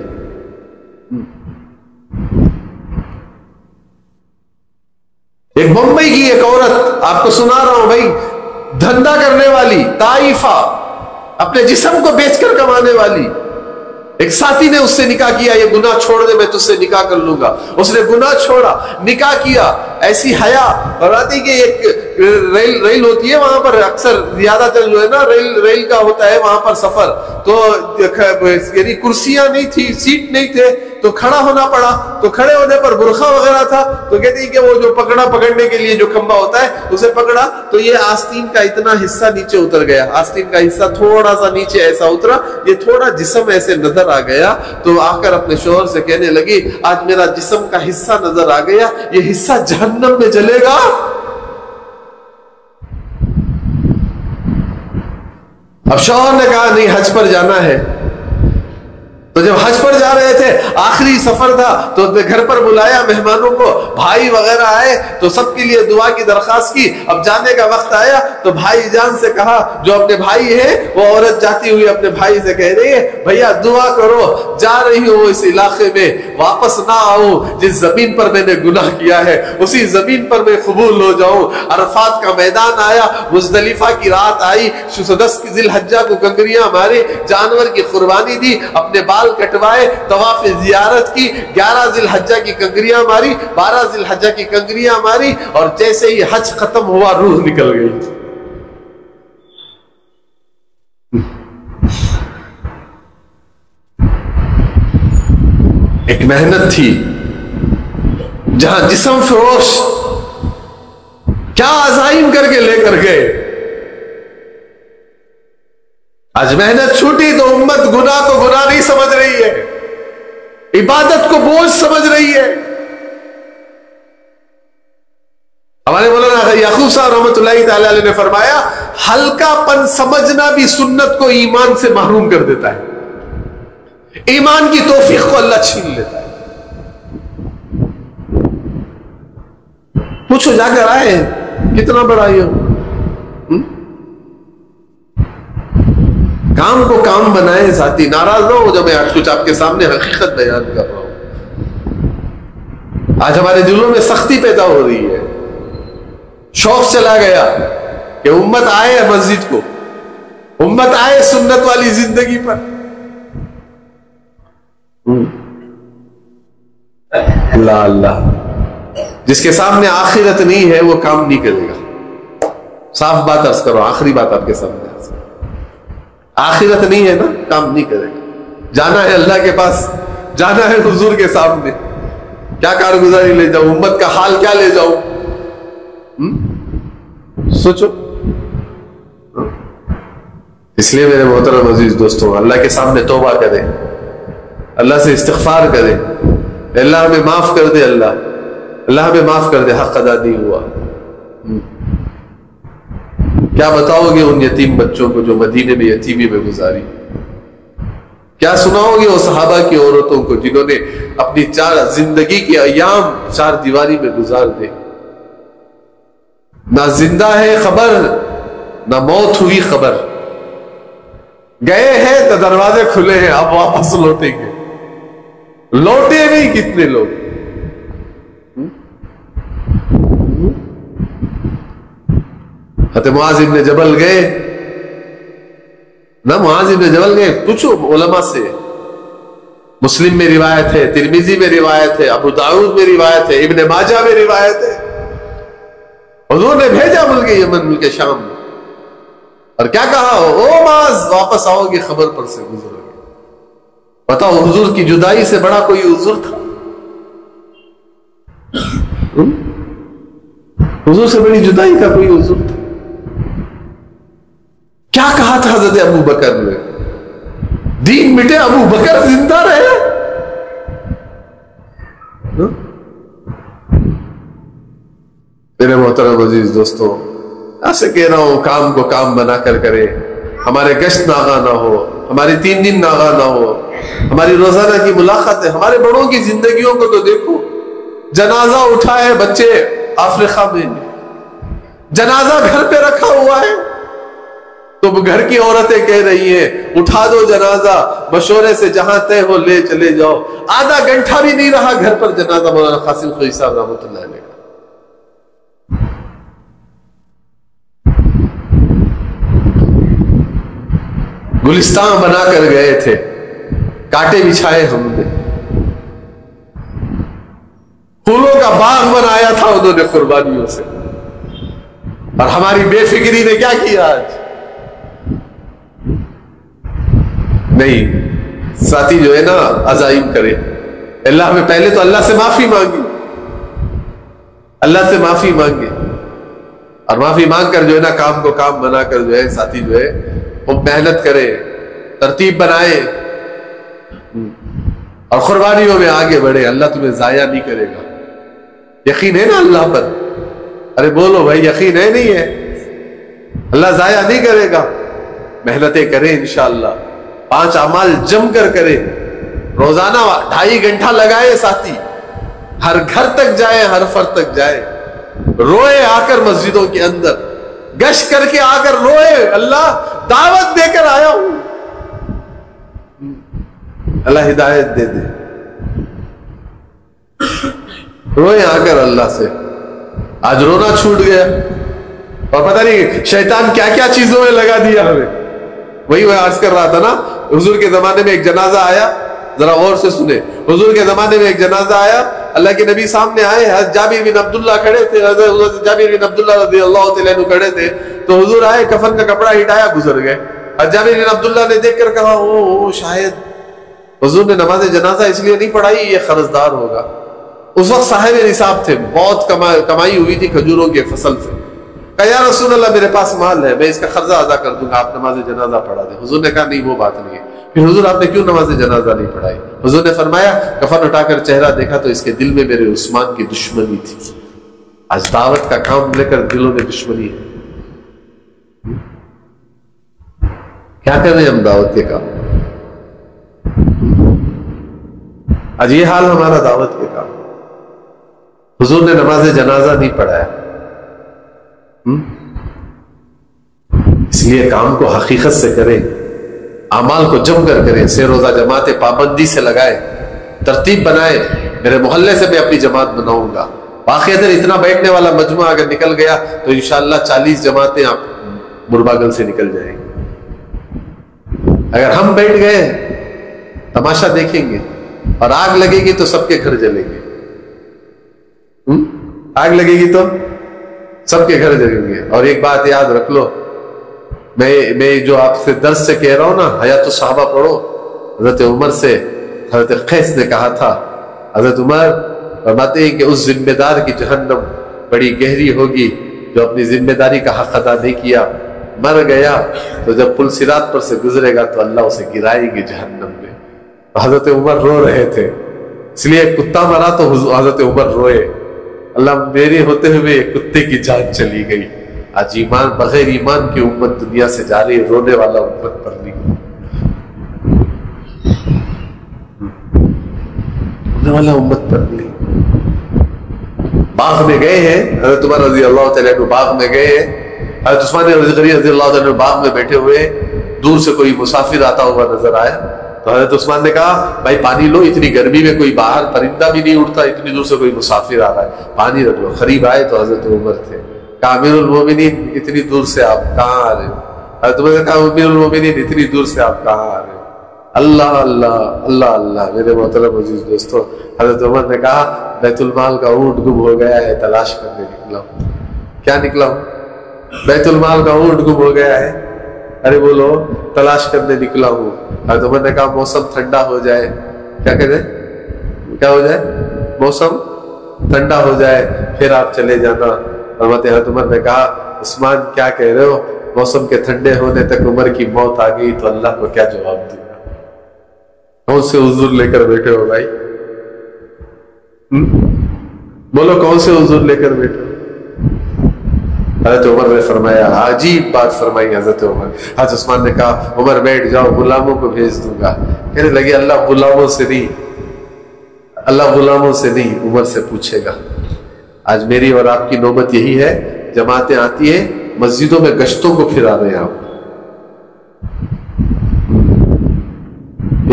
S1: ایک بمبئی کی ایک عورت, آپ کو سنا رہا ہوں بھائی, دھندا کرنے والی, طائفہ, اپنے جسم کو بیچ کر کمانے والی. ایک ساتھی نے اس سے نکاح کیا, یہ گناہ چھوڑ دے میں تجھ سے نکاح کر لوں گا. اس نے گناہ چھوڑا, نکاح کیا. ایسی حیا اور آتی کہ ایک ریل ہوتی ہے وہاں پر, اکثر زیادہ تر جو ہے نا ریل کا ہوتا ہے وہاں پر سفر, تو یعنی کرسیاں نہیں تھی, سیٹ نہیں تھے, تو کھڑا ہونا پڑا. تو کھڑے ہونے پر برقع وغیرہ تھا, تو کہتی کہ وہ جو پکڑنے کے لیے جو کھمبا ہوتا ہے اسے پکڑا, تو یہ آستین کا اتنا حصہ نیچے اتر گیا, آستین کا حصہ تھوڑا سا نیچے ایسا اترا, یہ تھوڑا جسم ایسے نظر آ گیا. تو آ کر اپنے شوہر سے کہنے لگی, آج میرا جسم کا حصہ نظر آ گیا, یہ حصہ جہنم میں جلے گا. اب شوہر نے کہا نہیں, حج پر جانا ہے. تو جب حج پر جا رہے تھے, آخری سفر تھا, تو گھر پر بلایا مہمانوں کو, بھائی وغیرہ آئے, تو سب کے لیے دعا کی درخواست کی. اب جانے کا وقت آیا تو بھائی جان سے کہا, جو اپنے بھائی ہیں, وہ عورت جاتی ہوئی اپنے بھائی سے کہہ رہی ہے, بھیا دعا کرو, جا رہی ہوں اس علاقے میں, واپس نہ آؤں, جس زمین پر میں نے گناہ کیا ہے اسی زمین پر میں قبول ہو جاؤں. عرفات کا میدان آیا, مزدلفہ کی رات آئی, 10 ذی الحجہ کو کنکریاں ماری, جانور کی قربانی دی, اپنے بال کٹوائے, طواف زیارت کی, 11 ذی الحجہ کی کنکریاں ماری, 12 ذی الحجہ کی کنکریاں ماری, اور جیسے ہی حج ختم ہوا روح نکل گئی. ایک محنت تھی, جہاں جسم فروش کیا عزائم کر کے لے کر گئے. آج محنت چھوٹی تو امت گناہ کو گناہ نہیں سمجھ رہی ہے, عبادت کو بوجھ سمجھ رہی ہے. ہمارے مولانا یعقوب صاحب رحمۃ اللہ تعالی علیہ نے فرمایا, ہلکا پن سمجھنا بھی سنت کو ایمان سے محروم کر دیتا ہے, ایمان کی توفیق کو اللہ چھین لیتا ہے. پوچھو جا کر آئے کتنا بڑا یہ کام کو کام بنائیں ساتھی. ناراض نہ ہو جب میں آج کچھ آپ کے سامنے حقیقت بیان کر رہا ہوں. آج ہمارے دلوں میں سختی پیدا ہو رہی ہے. شوق چلا گیا کہ امت آئے مسجد کو, امت آئے سنت والی زندگی پر. اللہ اللہ, جس کے سامنے آخرت نہیں ہے وہ کام نہیں کرے گا. صاف بات عرض کرو, آخری بات آپ کے سامنے, آخرت نہیں ہے نا, کام نہیں کرے گا. جانا ہے اللہ کے پاس, جانا ہے حضور کے سامنے. کیا کارگزاری لے جاؤں, امت کا حال کیا لے جاؤں؟ سوچو. اس لیے میرے محترم عزیز دوستوں, اللہ کے سامنے توبہ کریں, اللہ سے استغفار کریں. اللہ ہمیں معاف کر دے, اللہ ہمیں معاف کر دے, حق ادا نہیں ہوا. کیا بتاؤ گے ان یتیم بچوں کو جو مدینے میں یتیمی میں گزاری؟ کیا سناؤ گے وہ صحابہ کی عورتوں کو جنہوں نے اپنی زندگی کے ایام چار دیواری میں گزار دے؟ نہ زندہ ہے خبر, نہ موت ہوئی خبر. گئے ہیں تو دروازے کھلے ہیں, اب واپس لوٹیں گے. لوٹے نہیں کتنے لوگ. حضرت معاذ ابن جبل گئے نہ, معاذ ابن جبل گئے, پوچھو علماء سے. مسلم میں روایت ہے, ترمذی میں روایت ہے, ابو داؤد میں روایت ہے, ابن ماجہ میں روایت ہے. حضور نے بھیجا ملک یمن, ملک شام, اور کیا کہا, او معاذ واپس آؤ گے, خبر پر سے گزرو گے. بتاؤ, حضور کی جدائی سے بڑا کوئی عذر تھا؟ حضور سے بڑی جدائی کا کوئی عذر تھا؟ کیا کہا تھا حضرت ابو بکر نے, دین مٹے ابو بکر زندہ رہے. میرے محترم عزیز دوستوں, ایسے کہہ رہا ہوں, کام کو کام بنا کر کرے. ہمارے گشت ناغا نہ ہو, ہماری 3 دن ناغا نہ ہو, ہماری روزانہ کی ملاقات ہے. ہمارے بڑوں کی زندگیوں کو تو دیکھو. جنازہ اٹھا ہے بچے افریقہ میں, جنازہ گھر پہ رکھا ہوا ہے, تو گھر کی عورتیں کہہ رہی ہیں اٹھا دو جنازہ, مشورے سے جہاں طے ہو لے چلے جاؤ. آدھا گھنٹہ بھی نہیں رہا گھر پر جنازہ مولانا قاسم خوئی صاحب رحمۃ اللہ علیہ کا. گلستان بنا کر گئے تھے, کانٹے بچھائے ہم نے, پھولوں کا باغ بنایا تھا انہوں نے قربانیوں سے, اور ہماری بے فکری نے کیا کیا آج؟ نہیں. ساتھی جو ہے نا عزائم کرے, اللہ میں پہلے تو اللہ سے معافی مانگی, اللہ سے معافی مانگے, اور معافی مانگ کر جو ہے نا کام کو کام بنا کر جو ہے ساتھی جو ہے وہ محنت کرے, ترتیب بنائے, اور قربانیوں میں آگے بڑھے. اللہ تمہیں ضائع نہیں کرے گا. یقین ہے نا اللہ پر؟ ارے بولو بھائی, یقین ہے نہیں ہے؟ اللہ ضائع نہیں کرے گا. محنتیں کریں انشاءاللہ, 5 اعمال جم کر کرے, روزانہ 2.5 گھنٹہ لگائے ساتھی, ہر گھر تک جائے, ہر فرد تک جائے, روئے آ کر مسجدوں کے اندر, گشت کر کے آ کر روئے, اللہ دعوت دے کر آیا ہوں. اللہ ہدایت دے دے. روئے آ کر اللہ سے. آج رونا چھوٹ گیا, اور پتہ نہیں شیطان کیا کیا چیزوں میں لگا دیا ہمیں. وہی میں عرض کر رہا تھا نا, حضور کے زمانے میں ایک جنازہ آیا, ذرا غور سے سنیں. حضور کے زمانے میں ایک جنازہ آیا, اللہ کے نبی سامنے آئے, حضرت جابر بن عبداللہ کھڑے تھے, حضرت جابر بن عبداللہ رضی اللہ تعالیٰ عنہ کھڑے تھے, تو حضور آئے, کفن کا کپڑا ہٹایا, گزر گئے. حضرت جابر بن عبداللہ نے دیکھ کر کہا, او شاید حضور نے نماز جنازہ اس لیے نہیں پڑھائی, یہ قرض دار ہوگا. اس وقت صاحب نصاب تھے, بہت کمائی ہوئی تھی کھجوروں کی فصل سے. کہا یا رسول اللہ میرے پاس مال ہے, میں اس کا قرضہ ادا کر دوں گا, آپ نماز جنازہ پڑھا دیں. حضور نے کہا نہیں وہ بات نہیں ہے. پھر حضور آپ نے کیوں نماز جنازہ نہیں پڑھائی؟ حضور نے فرمایا کفن اٹھا کر چہرہ دیکھا تو اس کے دل میں میرے عثمان کی دشمنی تھی. آج دعوت کا کام لے کر دلوں میں دشمنی ہے. کیا کریں ہم دعوت کے کام؟ آج یہ حال ہمارا دعوت کے کام. حضور نے نماز جنازہ نہیں پڑھایا, اس لیے کام کو حقیقت سے کریں. اعمال کو جم کر کریں، 6 روزہ جماعتیں پابندی سے لگائیں، ترتیب بنائیں، میرے محلے سے میں اپنی جماعت بناؤں گا۔ باقی اگر اتنا بیٹھنے والا مجموعہ اگر نکل گیا تو انشاءاللہ 40 جماعتیں آپ مرباگل سے نکل جائیں گی۔ اگر ہم بیٹھ گئے تماشا دیکھیں گے، اور آگ لگے گی تو سب کے گھر جلیں گے، آگ لگے گی تو سب کے گھر جلیں گے۔ اور ایک بات یاد رکھ لو، میں جو آپ سے درس سے کہہ رہا ہوں نا، حیات الصحابہ پڑھو، حضرت عمر سے حضرت قیس نے کہا تھا، حضرت عمر فرماتے ہیں کہ اس ذمہ دار کی جہنم بڑی گہری ہوگی جو اپنی ذمہ داری کا حق ادا نہیں کیا، مر گیا تو جب پل صراط پر سے گزرے گا تو اللہ اسے گرائے گی جہنم میں۔ حضرت عمر رو رہے تھے، اس لیے کتا مرا تو حضرت عمر روئے، اللہ میرے ہوتے ہوئے کتے کی جان چلی گئی۔ آج ایمان بغیر ایمان کی امت دنیا سے جا رہی، رونے والا امت پر نہیں، رونے والا امت پر نہیں۔ باغ میں گئے ہیں حضرت عمر رضی اللہ تعالیٰ عنہ، باغ میں گئے ہیں، حضرت عثمان رضی اللہ تعالیٰ عنہ باغ میں بیٹھے ہوئے، دور سے کوئی مسافر آتا ہوا نظر آیا تو حضرت عثمان نے کہا بھائی پانی لو، اتنی گرمی میں کوئی باہر پرندہ بھی نہیں اڑتا، اتنی دور سے کوئی مسافر آ رہا ہے، پانی رکھ لو۔ قریب آئے تو حضرت عمر تھے، کہا امیر المومنین اتنی دور سے آپ کہاں آ رہے ہو؟ حضرت عمر نے کہا امیر المومنین اتنی دور سے آپ کہاں آ رہے ہو؟ اللہ اللہ اللہ اللہ۔ میرے محترم عزیز دوستو، حضرت عمر نے کہا بیت المال کا اونٹ گم ہو گیا ہے، تلاش کرنے نکلا ہوں۔ کیا نکلا ہوں؟ بیت المال کا اونٹ گم ہو گیا ہے، ارے بولو تلاش کرنے نکلا ہوں۔ حضرت عمر نے کہا موسم ٹھنڈا ہو جائے، کیا کہتے ہیں، کیا ہو جائے؟ موسم ٹھنڈا ہو جائے پھر آپ چلے جانا۔ حضرت عمر نے کہا عثمان کیا کہہ رہے ہو، موسم کے ٹھنڈے ہونے تک عمر کی موت آ گئی تو اللہ کو کیا جواب دوں گا؟ کون سے حضور لے کر بیٹھے ہو بھائی؟ بولو کون سے حضور لے کر بیٹھے ہو؟ حضرت عمر نے فرمایا، عجیب بات فرمائی حضرت عمر۔ حضرت عثمان نے کہا عمر بیٹھ جاؤ، غلاموں کو بھیج دوں گا۔ کہنے لگے اللہ غلاموں سے نہیں، اللہ غلاموں سے نہیں، عمر سے پوچھے گا۔ آج میری اور آپ کی نوبت یہی ہے، جماعتیں آتی ہیں مسجدوں میں گشتوں کو پھرا رہے ہیں آپ،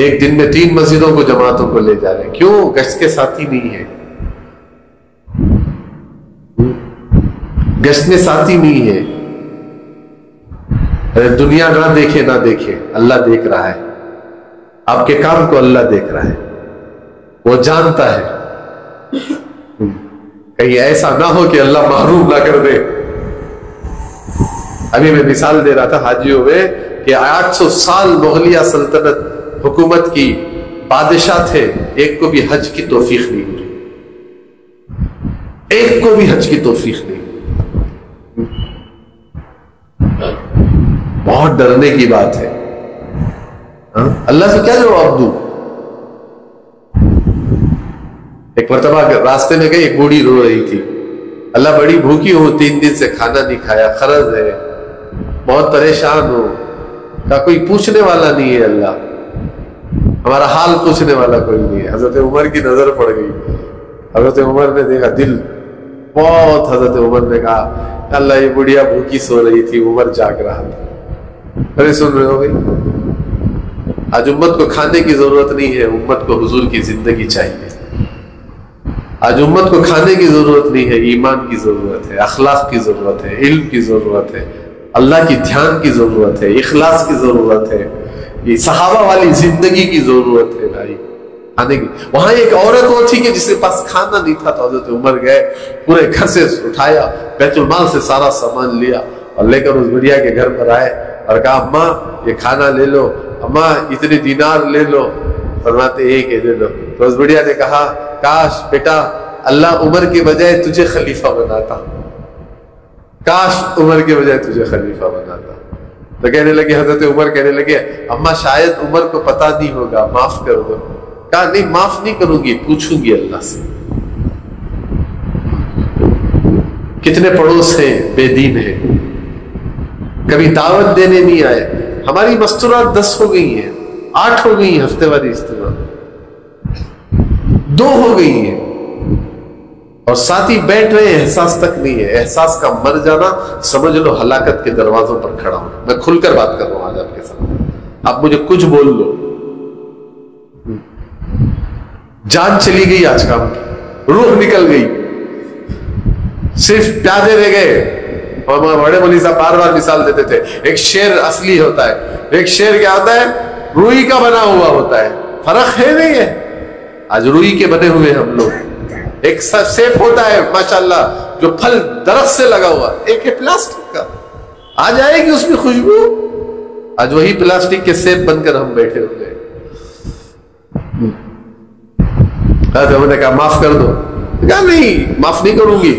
S1: ایک دن میں 3 مسجدوں کو جماعتوں کو لے جا رہے ہیں، کیوں؟ گشت کے ساتھی نہیں ہے، گشت میں ساتھی نہیں ہے۔ دنیا نہ دیکھے نہ دیکھے، اللہ دیکھ رہا ہے، آپ کے کام کو اللہ دیکھ رہا ہے، وہ جانتا ہے، کہیں ایسا نہ ہو کہ اللہ محروم نہ کر دے۔ ابھی میں مثال دے رہا تھا حاجیوں میں کہ 800 سال مغلیہ سلطنت حکومت کی بادشاہ تھے، ایک کو بھی حج کی توفیق نہیں ہوئی، ایک کو بھی حج کی توفیق نہیں ہوئی۔ بہت ڈرنے کی بات ہے، اللہ سے کیا جواب دوں؟ ایک مرتبہ راستے میں گئی، ایک بوڑھی رو رہی تھی، اللہ بڑی بھوکی ہو، 3 دن سے کھانا نہیں کھایا، قرض ہے، بہت پریشان ہو، کہا کوئی پوچھنے والا نہیں ہے اللہ، ہمارا حال پوچھنے والا کوئی نہیں ہے۔ حضرت عمر کی نظر پڑ گئی، حضرت عمر نے دیکھا دل بہت، حضرت عمر نے کہا اللہ یہ بڑھیا بھوکی سو رہی تھی، عمر جاگ رہا تھا۔ ارے سن رہے ہو بھائی، آج امت کو کھانے کی ضرورت نہیں ہے، امت کو حضور کی زندگی چاہیے۔ آج امت کو کھانے کی ضرورت نہیں ہے، ایمان کی ضرورت ہے، اخلاق کی ضرورت ہے، علم کی ضرورت ہے، اللہ کی دھیان کی ضرورت ہے، اخلاص کی ضرورت ہے، یہ صحابہ والی زندگی کی ضرورت ہے بھائی، کھانے کی۔ وہاں ایک عورت وہ تھی کہ جس کے پاس کھانا نہیں تھا تو حضرت عمر گئے، پورے گھر سے اٹھایا، بیت المال سے سارا سامان لیا اور لے کر اس بڑھیا کے گھر پر آئے اور کہا اماں یہ کھانا لے لو، اماں اتنے دینار لے لو، فرماتے ایک دے لو۔ تو اس بڑھیا نے کہا کاش بیٹا اللہ عمر کے بجائے تجھے خلیفہ بناتا، کاش عمر کے بجائے تجھے خلیفہ بناتا۔ تو کہنے لگے، حضرت عمر کہنے لگے اماں شاید عمر کو پتا نہیں ہوگا، معاف کر دو۔ کہا نہیں معاف نہیں کروں گی، پوچھوں گی اللہ سے۔ کتنے پڑوس ہیں بے دین ہیں، کبھی دعوت دینے نہیں آئے، ہماری مستورات 10 ہو گئی ہیں، 8 ہو گئی ہیں، ہفتے والی اجتماع 2 ہو گئی ہیں، اور ساتھی بیٹھ رہے ہیں، احساس تک نہیں ہے۔ احساس کا مر جانا سمجھ لو ہلاکت کے دروازوں پر کھڑا ہوں۔ میں کھل کر بات کر رہا ہوں آج آپ کے ساتھ، آپ مجھے کچھ بول لو، جان چلی گئی آج کام کی، روح نکل گئی، صرف پیادے رہ گئے۔ اور بڑے مولوی صاحب بار بار مثال دیتے تھے، ایک شیر اصلی ہوتا ہے، ایک شیر کیا ہوتا ہے؟ روئی کا بنا ہوا ہوتا ہے، فرق ہے نہیں ہے؟ آج روئی کے بنے ہوئے ہم لوگ، ایک سیب ہوتا ہے ماشاءاللہ جو پھل درخت سے لگا ہوا، ایک ہے پلاسٹک کا، آ جائے گی اس میں خوشبو، آج وہی پلاسٹک کے سیب بن کر ہم بیٹھے ہوئے۔ حضرت نے کہا معاف کر دو، کہا نہیں معاف نہیں کروں گی،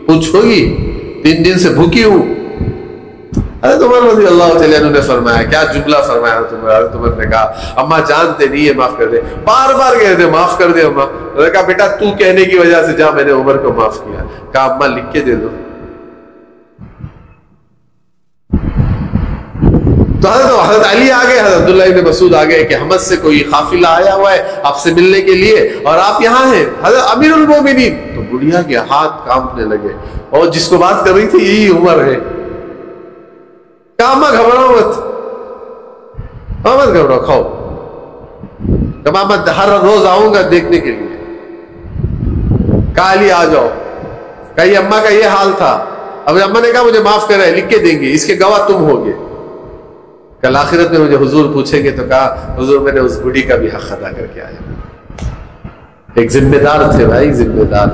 S1: کچھ ہوگی، 3 دن سے بھوکی ہوں۔ حضرت عمر رضی اللہ تعالیٰ عنہ نے فرمایا، کیا جملہ فرمایا حضرت عمر نے کہا اماں جانتے نہیں ہے معاف کر دے، بار بار کہتے معاف کر دے اماں۔ نے کہا بیٹا تو کہنے کی وجہ سے جا، میں نے عمر کو معاف کیا۔ کہا اماں لکھ کے دے دو۔ تو حضرت علی آ گئے، حضرت عبداللہ ابن مسعود آ گئے کہ حمد سے کوئی قافلہ آیا ہوا ہے آپ سے ملنے کے لیے اور آپ یہاں ہیں حضرت امیر المومنین۔ تو بڑھیا کے ہاتھ کانپنے لگے، اور جس کو بات کر رہی تھی یہی عمر ہے۔ کہا اماں گھبراؤ مت گھبراؤ، کھاؤ۔ کہا میں ہر روز آؤں گا دیکھنے کے لیے۔ کہا علی آ جاؤ۔ کہا یہ اماں کا یہ حال تھا، اب اماں نے کہا مجھے معاف کر رہے، لکھ کے دیں گے، اس کے گواہ تم ہوگے۔ کل آخرت میں مجھے حضور پوچھیں گے تو کہا حضور میں نے اس بڑھی کا بھی حق ادا کر کے آیا۔ ایک ذمہ دار تھے بھائی، ذمہ دار،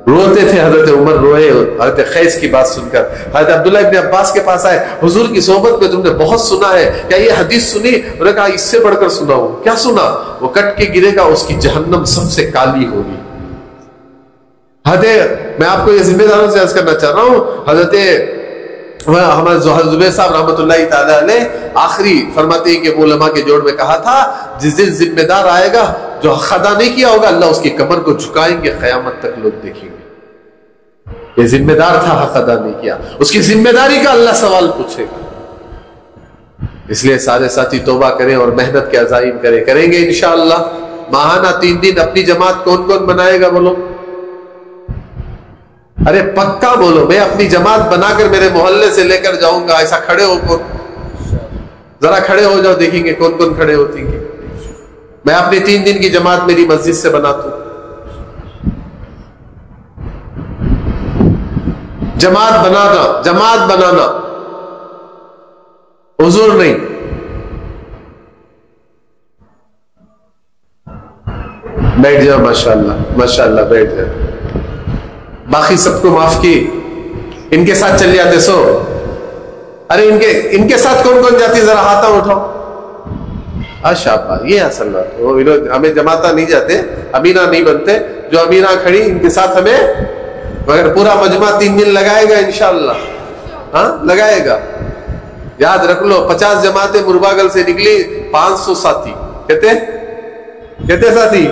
S1: روتے تھے حضرت عمر، روئے حضرت خیس کی بات سن کر۔ حضرت عبداللہ ابن عباس کے پاس آئے، حضور کی صحبت میں تم نے بہت سنا ہے، کیا یہ حدیث سنی؟ انہوں نے کہا اس سے بڑھ کر سنا ہوں۔ کیا سنا؟ وہ کٹ کے گرے گا، اس کی جہنم سب سے کالی ہوگی۔ حضرت میں آپ کو یہ ذمہ داروں سے عرض کرنا چاہ رہا ہوں، حضرت ہمارے زبیر صاحب رحمۃ اللہ تعالی علیہ آخری فرماتے ہیں کہ وہ علماء کے جوڑ میں کہا تھا جس دن ذمہ دار آئے گا جو حق ادا نہیں کیا ہوگا، اللہ اس کی کمر کو جھکائیں گے، قیامت تک لوگ دیکھیں گے۔ یہ ذمہ دار تھا، حق ادا نہیں کیا، اس کی ذمہ داری کا اللہ سوال پوچھے گا۔ اس لیے سارے ساتھی توبہ کریں اور محنت کے عزائم کریں گے انشاءاللہ۔ ماہانہ 3 دن اپنی جماعت کون کون بنائے گا بولو؟ ارے پکا بولو، میں اپنی جماعت بنا کر میرے محلے سے لے کر جاؤں گا۔ ایسا کھڑے ہو کر ذرا کھڑے ہو جاؤ، دیکھیں گے کون کون کھڑے ہوتی ہیں۔ میں اپنی 3 دن کی جماعت میری مسجد سے بناتا ہوں۔ جماعت بنانا حضور نہیں، بیٹھ جاؤ، ماشاءاللہ بیٹھ جاؤ، باقی سب کو معاف کی، ان کے ساتھ چل جاتے سو۔ ارے ان کے ساتھ کون کون جاتی ذرا ہاتھ اٹھاؤ۔ شاباش، یہ اصل بات۔ وہ ہمیں جماعتہ نہیں جاتے، امیرہ نہیں بنتے، جو امیرہ کھڑی ان کے ساتھ ہمیں، مگر پورا مجمع 3 دن لگائے گا انشاءاللہ، ہاں لگائے گا۔ یاد رکھ لو 50 جماعتیں مرباگل سے نکلی، 500 ساتھی، کہتے ساتھی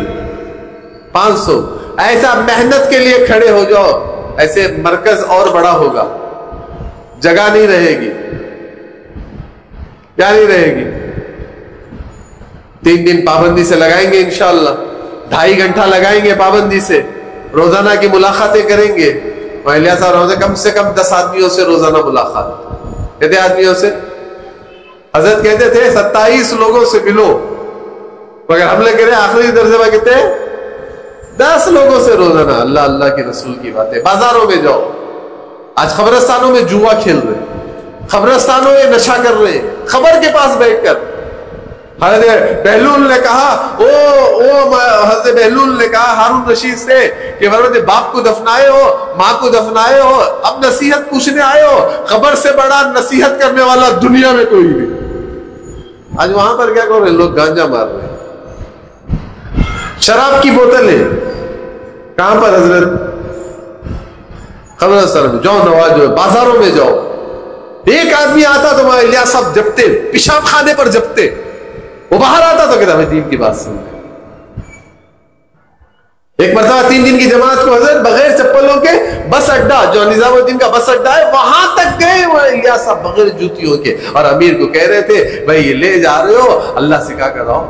S1: 500۔ ایسا محنت کے لیے کھڑے ہو جاؤ، ایسے مرکز اور بڑا ہوگا، جگہ نہیں رہے گی، کیا نہیں رہے گی۔ 3 دن پابندی سے لگائیں گے انشاءاللہ، 2.5 گھنٹہ لگائیں گے پابندی سے، روزانہ کی ملاقاتیں کریں گے۔ الیہ صاحب کم سے کم 10 آدمیوں سے روزانہ ملاقات، کتنے آدمیوں سے؟ حضرت کہتے تھے 27 لوگوں سے ملو، مگر ہم نے کہہ رہے آخری درجے میں کہتے 10 لوگوں سے روزانہ۔ اللہ کے رسول کی باتیں۔ بازاروں میں جاؤ، آج قبرستانوں میں جوا کھیل رہے، قبرستانوں میں نشہ کر رہے، قبر کے پاس بیٹھ کر۔ حضرت بہلول نے کہا حضرت بہلول نے کہا ہارون رشید سے کہ باپ کو دفنائے ہو، ماں کو دفنائے ہو، اب نصیحت پوچھنے آئے ہو، قبر سے بڑا نصیحت کرنے والا دنیا میں کوئی نہیں۔ آج وہاں پر کیا کر رہے لوگ؟ گانجا مار رہے، شراب کی بوتل ہے۔ کہاں پر حضرت؟ قبرستان میں جاؤ، نواز جو بازاروں میں جاؤ، ایک آدمی آتا تو الیاس صاحب جپتے، پیشاب خانے پر جپتے، وہ باہر آتا تو کہتا ہمیں دین کی بات سن لیں۔ ایک مرتبہ 3 دن کی جماعت کو حضرت بغیر چپلوں کے بس اڈا، جو نظام الدین کا بس اڈا ہے وہاں تک گئے، وہ الیاس صاحب بغیر جوتیوں کے، اور امیر کو کہہ رہے تھے بھائی یہ لے جا رہے ہو، اللہ سکھا کر آؤ،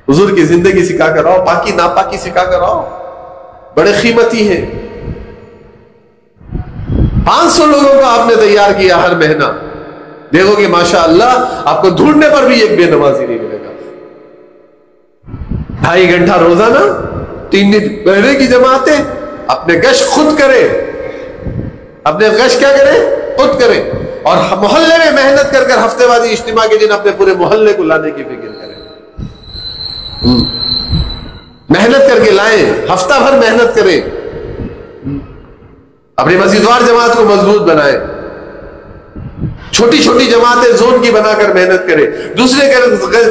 S1: حضور کی زندگی سکھا کر آؤ، پاکی ناپاکی سکھا کر آؤ، بڑے قیمتی ہیں۔ 500 لوگوں کو آپ نے تیار کیا ہر مہینہ، دیکھو کہ ماشاءاللہ آپ کو ڈھونڈنے پر بھی ایک بے نمازی نہیں ملے گا. 2.5 گھنٹہ روزانہ 3 دن پہلے کی جماعتیں اپنے گشت خود کرے, اپنے گشت کیا کرے, خود کرے, اور محلے میں محنت کر کر ہفتے واری اجتماع کے دن اپنے پورے محلے کو لانے کی فکر کرے. محنت کر کے لائیں, ہفتہ بھر محنت کریں, اپنی مسجدوار جماعت کو مضبوط بنائیں, چھوٹی چھوٹی جماعتیں زون کی بنا کر محنت کریں, دوسرے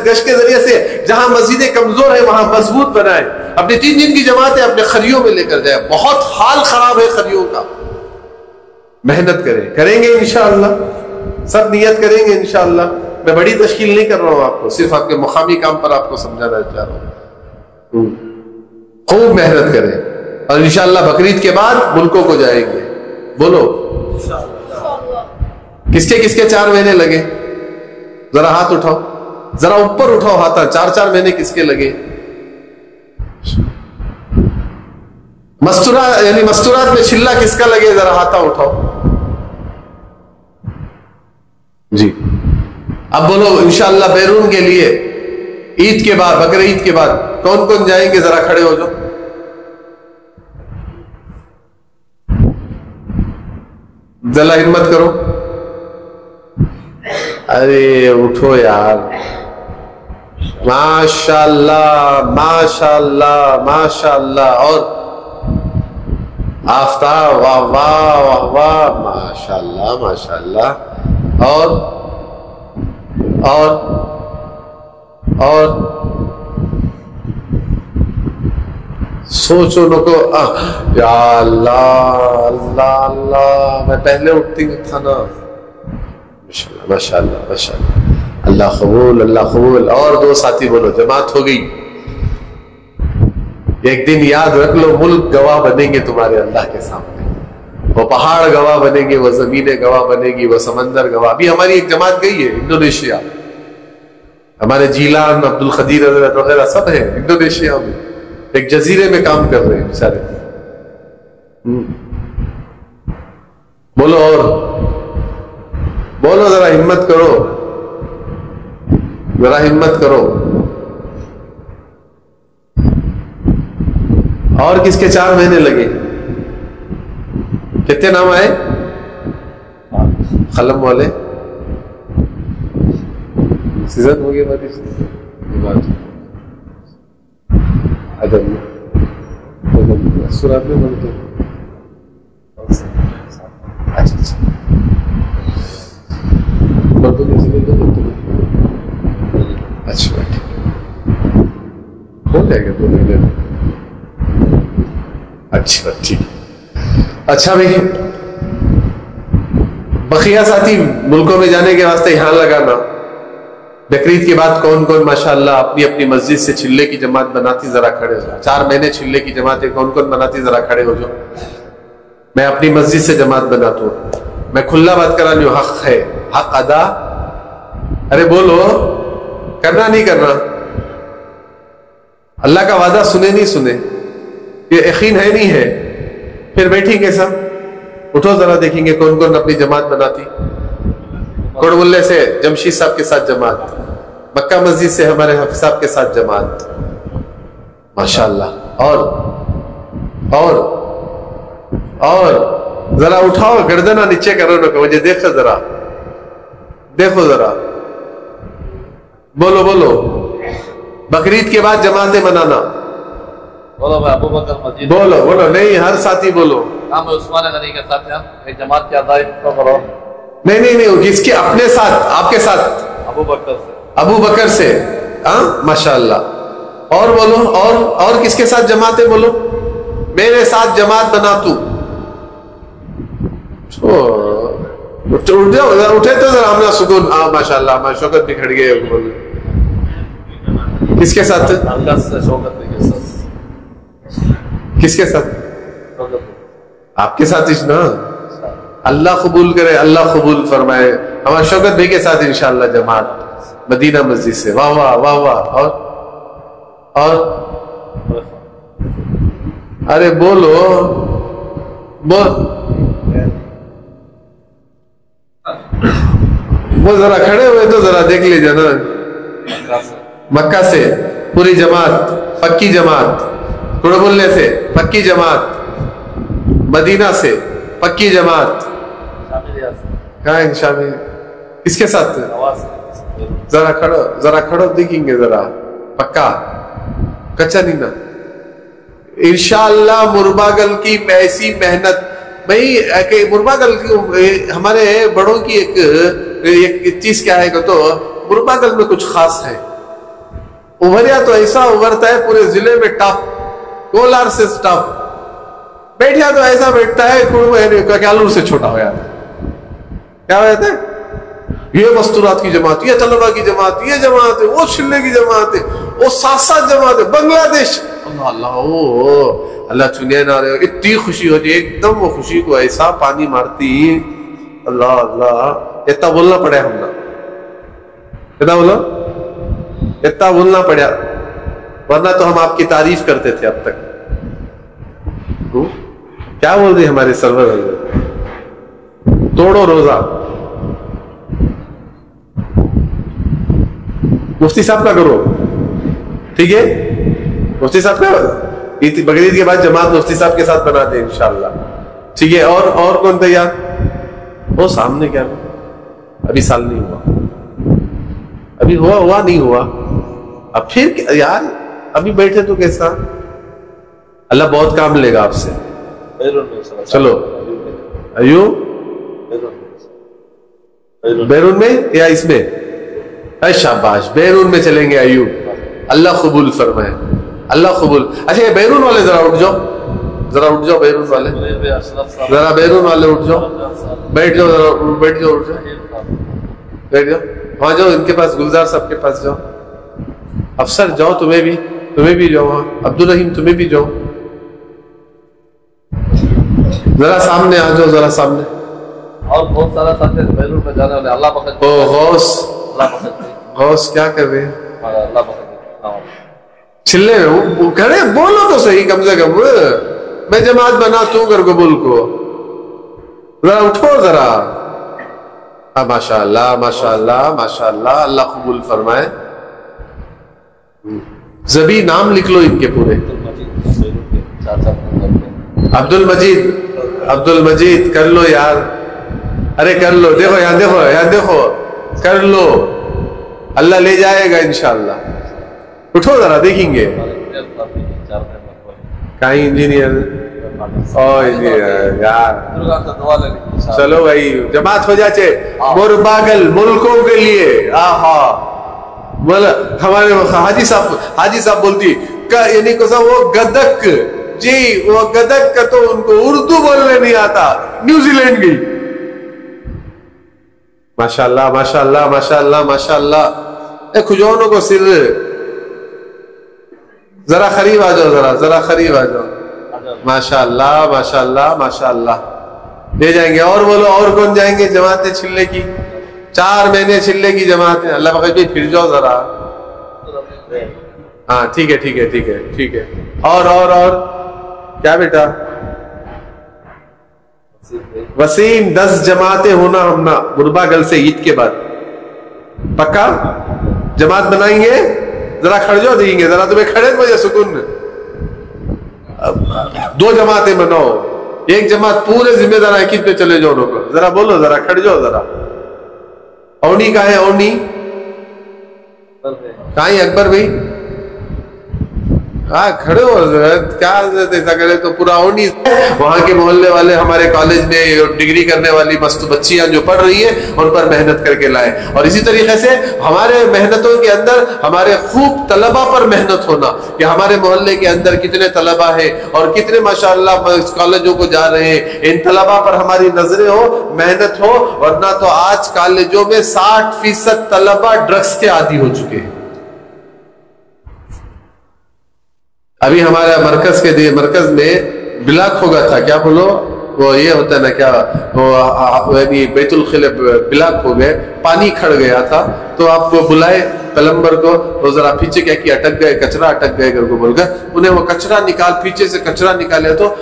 S1: گشت کے ذریعے سے جہاں مسجدیں کمزور ہیں وہاں مضبوط بنائیں, اپنی 3 دن کی جماعتیں اپنے خریوں میں لے کر جائیں. بہت حال خراب ہے خریوں کا. محنت کریں گے انشاءاللہ, سب نیت کریں گے انشاءاللہ. میں بڑی تشکیل نہیں کر رہا ہوں آپ کو, صرف آپ کے مقامی کام پر آپ کو سمجھانا چاہ رہا ہوں. خوب محنت کریں اور انشاءاللہ بقرعید کے بعد ملکوں کو جائیں گے. بولو کس کے 4 مہینے لگے؟ ذرا ہاتھ اٹھاؤ, ذرا اوپر اٹھاؤ ہاتھ. 4 مہینے کس کے لگے؟ مستورات یعنی مستورات میں چھلا کس کا لگے؟ ذرا ہاتھ اٹھاؤ جی. اب بولو انشاءاللہ بیرون کے لیے عید کے بعد, بقرعید کے بعد کون کون جائیں گے؟ ذرا کھڑے ہو جاؤ. ذرا ہمت کرو. ارے اٹھو یار. ماشاءاللہ ماشاءاللہ ماشاءاللہ. اور آفتاب, واہ واہ واہ واہ, ماشاءاللہ ماشاءاللہ. اور سوچو نکو. یا اللہ اللہ اللہ, میں پہلے اٹھتی تھا نا. ماشاءاللہ ماشاءاللہ ماشاءاللہ. اللہ قبول اللہ قبول. اور 2 ساتھی بولو جماعت ہو گئی. ایک دن یاد رکھ لو, ملک گواہ بنیں گے تمہارے اللہ کے سامنے. وہ پہاڑ گواہ بنیں گے, وہ زمینیں گواہ بنے گی, وہ سمندر گواہ. ابھی ہماری ایک جماعت گئی ہے انڈونیشیا. ہمارے جیلان, عبد القدیر حضرت وغیرہ سب ہیں انڈونیشیا میں, ایک جزیرے میں کام کر رہے ہیں بیچارے. بولو اور بولو, ذرا ہمت کرو, ذرا ہمت کرو. اور کس کے 4 مہینے لگے؟ کتنے نام آئے قلم والے؟ سیزن ہو گیا سورات میں بولتے. اچھا اچھا ہو جائے گا 2 مہینے میں. اچھا ٹھیک. اچھا بھائی, بقیہ ساتھی ملکوں میں جانے کے واسطے یہاں لگانا. بقرعید کے بعد کون کون ماشاءاللہ اپنی اپنی مسجد سے چھلے کی جماعت بناتی, ذرا کھڑے ہو جاؤ. 4 مہینے چھلے کی جماعتیں کون کون بناتی, ذرا کھڑے ہو جاؤ. میں اپنی مسجد سے جماعت بناتا ہوں. میں کھلا بات کرا نہیں ہوں, حق ہے, حق ادا. ارے بولو, کرنا نہیں کرنا؟ اللہ کا وعدہ سنے نہیں سنے, یہ یقین ہے نہیں ہے, پھر بیٹھیں گے سب. اٹھو ذرا دیکھیں گے کون کون اپنی جماعت بناتی. کوڑملے سے جمشید صاحب کے ساتھ جماعت, مکہ مسجد سے ہمارے حافظ صاحب کے ساتھ جماعت. ماشاءاللہ. اور ذرا اٹھاؤ, گردنا نیچے کرو نا, مجھے دیکھو ذرا, دیکھو ذرا. بولو بولو, بقرعید کے بعد جماعتیں منانا.
S2: بولو میں ابو بکر مجید.
S1: بولو بولو, نہیں ہر ساتھی بولو.
S2: ہاں میں عثمان غنی کے ساتھ ہیں, ایک جماعت کے اعضاء کو کرو.
S1: نہیں, کس کے؟ اپنے ساتھ, آپ کے ساتھ.
S2: ابو بکر سے.
S1: ابو بکر سے, ہاں ماشاءاللہ. اور بولو, اور کس کے ساتھ جماعتیں بولو. میرے ساتھ جماعت بنا تو. اٹھے تو ذرا ہم نے سکون. ہاں ماشاءاللہ, ہمارے شوکت بھی کھڑ گئے. کس کے ساتھ؟
S2: شوکت کے ساتھ.
S1: کس کے ساتھ؟ آپ کے ساتھ نا. اللہ قبول کرے, اللہ قبول فرمائے. ہمارے شوکت بھائی کے ساتھ انشاءاللہ جماعت مدینہ مسجد سے. واہ واہ واہ واہ. اور ارے بولو وہ ذرا کھڑے ہوئے تو ذرا دیکھ لیجیے نا. مکہ سے پوری جماعت, پکی جماعت, تھوڑے بولنے سے پکی جماعت, مدینہ سے پکی جماعت. کہاں ہے شامل؟ کس کے ساتھ؟ ذرا کھڑو دیکھیں گے ذرا, پکا کچا نہیں نا. انشاءاللہ مرباگل کی ایسی محنت بھائی, مرباگل ہمارے بڑوں کی ایک چیز کیا ہے کہ تو مرباگل میں کچھ خاص ہے. ابھریا تو ایسا ابھرتا ہے پورے ضلع میں ٹاپ, کولار سے ٹاپ. بیٹھیا تو ایسا بیٹھتا ہے کیالور سے چھوٹا ہو جاتا ہے. کیا ہو جاتا ہے؟ یہ مستورات کی جماعت, یہ طلبہ کی جماعت, یہ جماعت ہے, وہ چھلے کی جماعت ہے, وہ سات جماعت ہے, بنگلہ دیش. اللہ چنے نہ رہے, اتنی خوشی ہوتی ہے ایک دم, وہ خوشی کو ایسا پانی مارتی. اللہ اللہ, اتنا بولنا پڑا ہم نا, اتنا بولنا پڑا, ورنہ تو ہم آپ کی تعریف کرتے تھے اب تک. کیا بول رہے ہمارے سرور, توڑو روزہ. مفتی صاحب کا کرو, ٹھیک ہے؟ مفتی صاحب کا بقرعید کے بعد جماعت مفتی صاحب کے ساتھ بناتے ہیں انشاءاللہ, ٹھیک ہے؟ اور کون تیار؟ وہ سامنے کیا ابھی سال نہیں ہوا, ابھی ہوا نہیں ہوا, اب پھر یار ابھی بیٹھے تو کیسا؟ اللہ بہت کام لے گا آپ سے. چلو ایو بیرون میں یا اس میں؟ شاباش, بیرون میں چلیں گے ایوب. اللہ قبول فرمائے, اللہ قبول. اچھا یہ بیرون والے ذرا اٹھ جاؤ, ذرا اٹھ جاؤ بیرون والے, ذرا بیرون والے اٹھ جاؤ, بیٹھ جاؤ, ذرا بیٹھ جاؤ, اٹھ جاؤ, بیٹھ جاؤ, وہاں جاؤ ان کے پاس, گلزار صاحب کے پاس جاؤ. افسر جاؤ, تمہیں بھی جاؤ, وہاں عبدالرحیم تمہیں بھی جاؤ, ذرا سامنے آ جاؤ, ذرا سامنے.
S2: اور بہت سارا ساتھ بیرون میں جانے والے. اللہ بخش.
S1: او غوث کیا کر رہے ہیں؟
S2: اللہ بخش
S1: چلے کرے, بولو تو صحیح کم سے کم. میں جماعت بناتا ہوں کر قبول کو, ذرا اٹھو ذرا. ماشاء اللہ ماشاء اللہ ماشاء اللہ, اللہ قبول فرمائے. زبی نام لکھ لو ان کے پورے. عبد المجید کر لو یار, ارے کر لو. دیکھو یہاں دیکھو کر لو, اللہ لے جائے گا انشاءاللہ. اٹھو ذرا دیکھیں گے. کہیں انجینئر یار, چلو بھائی جماعت ہو جاچے مرباگل ملکوں کے لیے. ہمارے حاجی صاحب بولتی یعنی وہ گدک جی, وہ گدک کا تو ان کو اردو بولنے نہیں آتا, نیوزی لینڈ گئی. ماشاءاللہ ماشاءاللہ ماشاءاللہ ماشاءاللہ. کھجونوں کو سر, ذرا قریب آ جاؤ, ذرا قریب آ جاؤ. ماشاءاللہ ماشاءاللہ ماشاءاللہ, لے جائیں گے. اور بولو اور کون جائیں گے؟ جماعتیں چھلے کی 4 مہینے چھلے کی جماعتیں. اللہ بخش بھی پھر جاؤ ذرا. ہاں ٹھیک ہے ٹھیک ہے ٹھیک ہے ٹھیک ہے. اور کیا بیٹا وسیم 10 جماعتیں ہونا ہم نا مرباگل سے عید کے بعد. پکا جماعت بنائیں گے. ذرا کھڑ جاؤ دیں گے, ذرا تمہیں کھڑے مجھے سکون. 2 جماعتیں بناؤ, ایک جماعت پورے ذمہ دار عقید پہ چلے جاؤ. ذرا بولو, ذرا کھڑ جاؤ ذرا. اونی کا ہے, اونی کہاں ہے اکبر بھائی؟ کھڑے ہو کیا ایسا کرے تو پورا اونی. وہاں کے محلے والے ہمارے کالج میں ڈگری کرنے والی مست بچیاں جو پڑھ رہی ہیں ان پر محنت کر کے لائے. اور اسی طریقے سے ہمارے محنتوں کے اندر ہمارے خوب طلبہ پر محنت ہونا کہ ہمارے محلے کے اندر کتنے طلبہ ہیں اور کتنے ماشاءاللہ کالجوں کو جا رہے ہیں. ان طلبہ پر ہماری نظریں ہو, محنت ہو, ورنہ تو آج کالجوں میں 60% طلبہ ڈرگس کے عادی ہو چکے ہیں. ابھی ہمارے مرکز میں بلاک ہو گیا تھا, کیا بولو وہ یہ ہوتا ہے نا کیا, وہ یعنی بیت الخلا بلاک ہو گئے, پانی کھڑ گیا تھا. تو آپ کو بلائے پلمبر کو, وہ ذرا پیچھے کیا کہ اٹک گئے, کچرا اٹک گئے گھر کو بول کر انہیں وہ کچرا پیچھے سے کچرا نکالے تو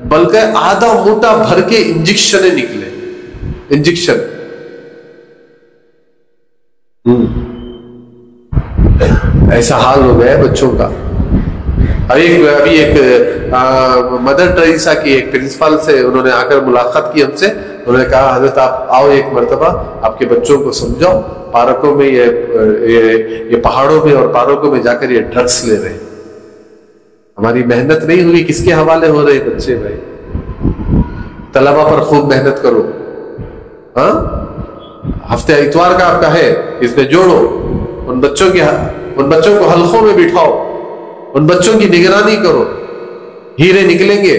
S1: بلکہ آدھا موٹا بھر کے انجیکشن نکلے. انجیکشن ایسا حال ہو گیا ہے بچوں کا. ابھی ایک مدر ٹریسا کی ایک پرنسپل سے انہوں نے آ کر ملاقات کی ہم سے. انہوں نے کہا حضرت آپ آؤ ایک مرتبہ, آپ کے بچوں کو سمجھاؤ, پارکوں میں یہ پہاڑوں میں اور پارکوں میں جا کر یہ ڈرگس لے رہے ہیں. ہماری محنت نہیں ہوئی, کس کے حوالے ہو رہے بچے بھائی؟ طلبہ پر خوب محنت کرو. ہاں, ہفتے اتوار کا آپ کا ہے, اس میں جوڑو, ان بچوں کو حلقوں میں بٹھاؤ, ان بچوں کی نگرانی کرو, ہیرے نکلیں گے.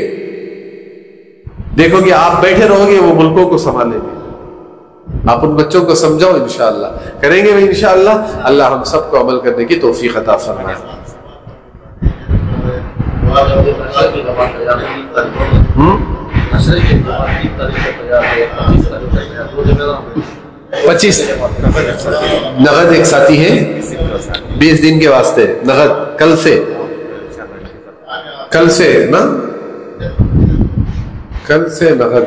S1: دیکھو کہ آپ بیٹھے رہو گے, وہ ملکوں کو سنبھالیں گے. آپ ان بچوں کو سمجھاؤ, انشاءاللہ کریں گے بھی انشاءاللہ. اللہ ہم سب کو عمل کرنے کی توفیق عطا فرمائے. پچیس نقد ایک ساتھی ہے 20 دن کے واسطے نقد, کل سے نا, کل سے نقد.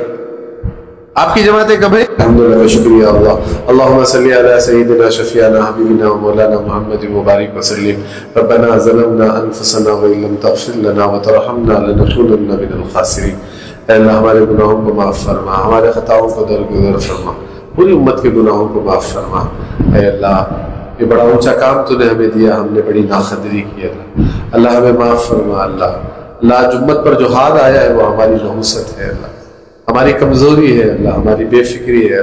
S1: آپ کی جماعتیں کب ہے؟ الحمدللہ, شکریہ اللہ. اللہم صلی علی سیدنا شفیعنا حبیبنا مولانا محمد مبارک وسلم. ربنا ظلمنا انفسنا وان لم تغفر لنا وترحمنا لنكونن من الخاسرین. اے اللہ ہمارے گناہوں کو معاف فرما, ہمارے خطاؤں کو درگزر فرما, پوری امت کے گناہوں کو معاف فرما. اے اللہ یہ بڑا اونچا کام تو نے ہمیں دیا, ہم نے بڑی ناقدری کی. اللہ ہمیں معاف فرما. اللہ آج امت پر جو ہار آیا ہے وہ ہماری نحوست ہے, اللہ ہماری کمزوری ہے, اللہ ہماری بے فکری ہے.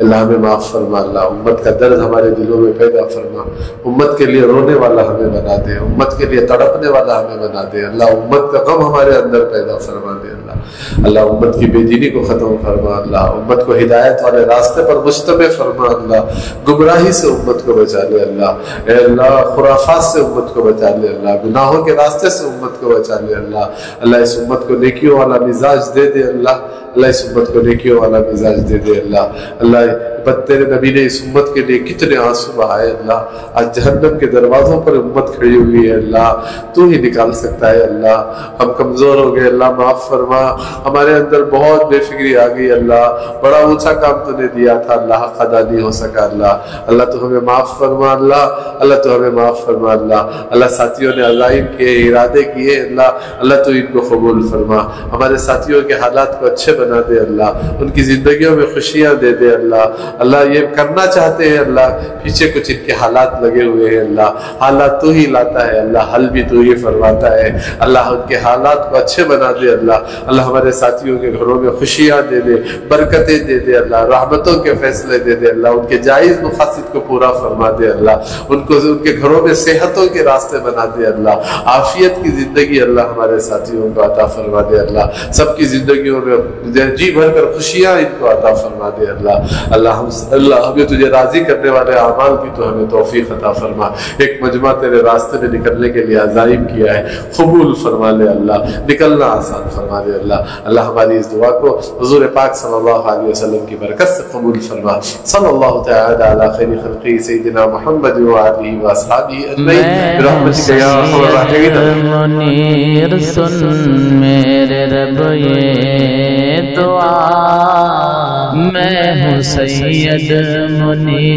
S1: اللہ ہمیں معاف فرما. اللہ امت کا درد ہمارے دلوں میں پیدا فرما. امت کے لیے رونے والا ہمیں بنا دے, امت کے لیے تڑپنے والا ہمیں بنا دے. اللہ امت کا غم ہمارے اندر پیدا فرما دے. اللہ امت کی بے دینی کو ختم فرما. اللہ امت کو ہدایت والے راستے پر مجتمع فرما. اللہ گمراہی سے امت کو بچا لے. اللہ اے اللہ خرافات سے امت کو بچا لے. اللہ گناہوں کے راستے سے امت کو بچا لے. اللہ اس امت کو نیکیوں والا مزاج دے دے. اللہ اس امت کو نیکیوں والا مزاج دے دے. اللہ تیرے نبی نے اس امت کے لیے کتنے آنسو بہائے. اللہ آج جہنم کے دروازوں پر امت کھڑی ہوئی ہے. اللہ تو ہی نکال سکتا ہے. اللہ ہم کمزور ہو گئے, اللہ معاف فرما. ہمارے اندر بہت بے فکری آ گئی. اللہ بڑا اونچا کام تو نے دیا تھا, اللہ حق ادا نہیں ہو سکا. اللہ تو ہمیں معاف فرما. اللہ تو ہمیں معاف فرما. اللہ ساتھیوں نے عزائم کیے, ارادے کیے. اللہ تو ان کو قبول فرما. ہمارے ساتھیوں کے حالات کو اچھے بنا دے. اللہ ان کی زندگیوں میں خوشیاں دے دے. اللہ یہ کرنا چاہتے ہیں, اللہ پیچھے کچھ ان کے حالات لگے ہوئے ہیں. اللہ حالات تو ہی لاتا ہے, اللہ حل بھی تو ہی فرماتا ہے. اللہ ان کے حالات کو اچھے بنا دے. اللہ ہمارے ساتھیوں کے گھروں میں خوشیاں دے دے, برکتیں دے دے. اللہ رحمتوں کے فیصلے دے دے. اللہ ان کے جائز مقاصد کو پورا فرما دے. اللہ ان کے گھروں میں صحتوں کے راستے بنا دے. اللہ عافیت کی زندگی اللہ ہمارے ساتھیوں کو عطا فرما دے. اللہ سب کی زندگیوں میں جی بھر کر خوشیاں ان کو عطا فرما دے. اللہ ہمیں تجھے راضی کرنے والے اعمال کی تو ہمیں توفیق عطا فرما. ایک مجمع تیرے راستے میں نکلنے کے لیے عزائم کیا ہے, قبول فرما لے. اللہ نکلنا آسان فرما دے. اللہ ہماری اس دعا کو حضور پاک صلی اللہ علیہ وسلم کی برکت سے قبول فرما. صلی اللہ تعالی علی خیر خلقہ سیدنا محمد وآلہ واصحابہ اجمعین برحمتک یا ارحم الراحمین.
S3: منیر سن میرے رب یہ دعا, میں ہوں سید منیر.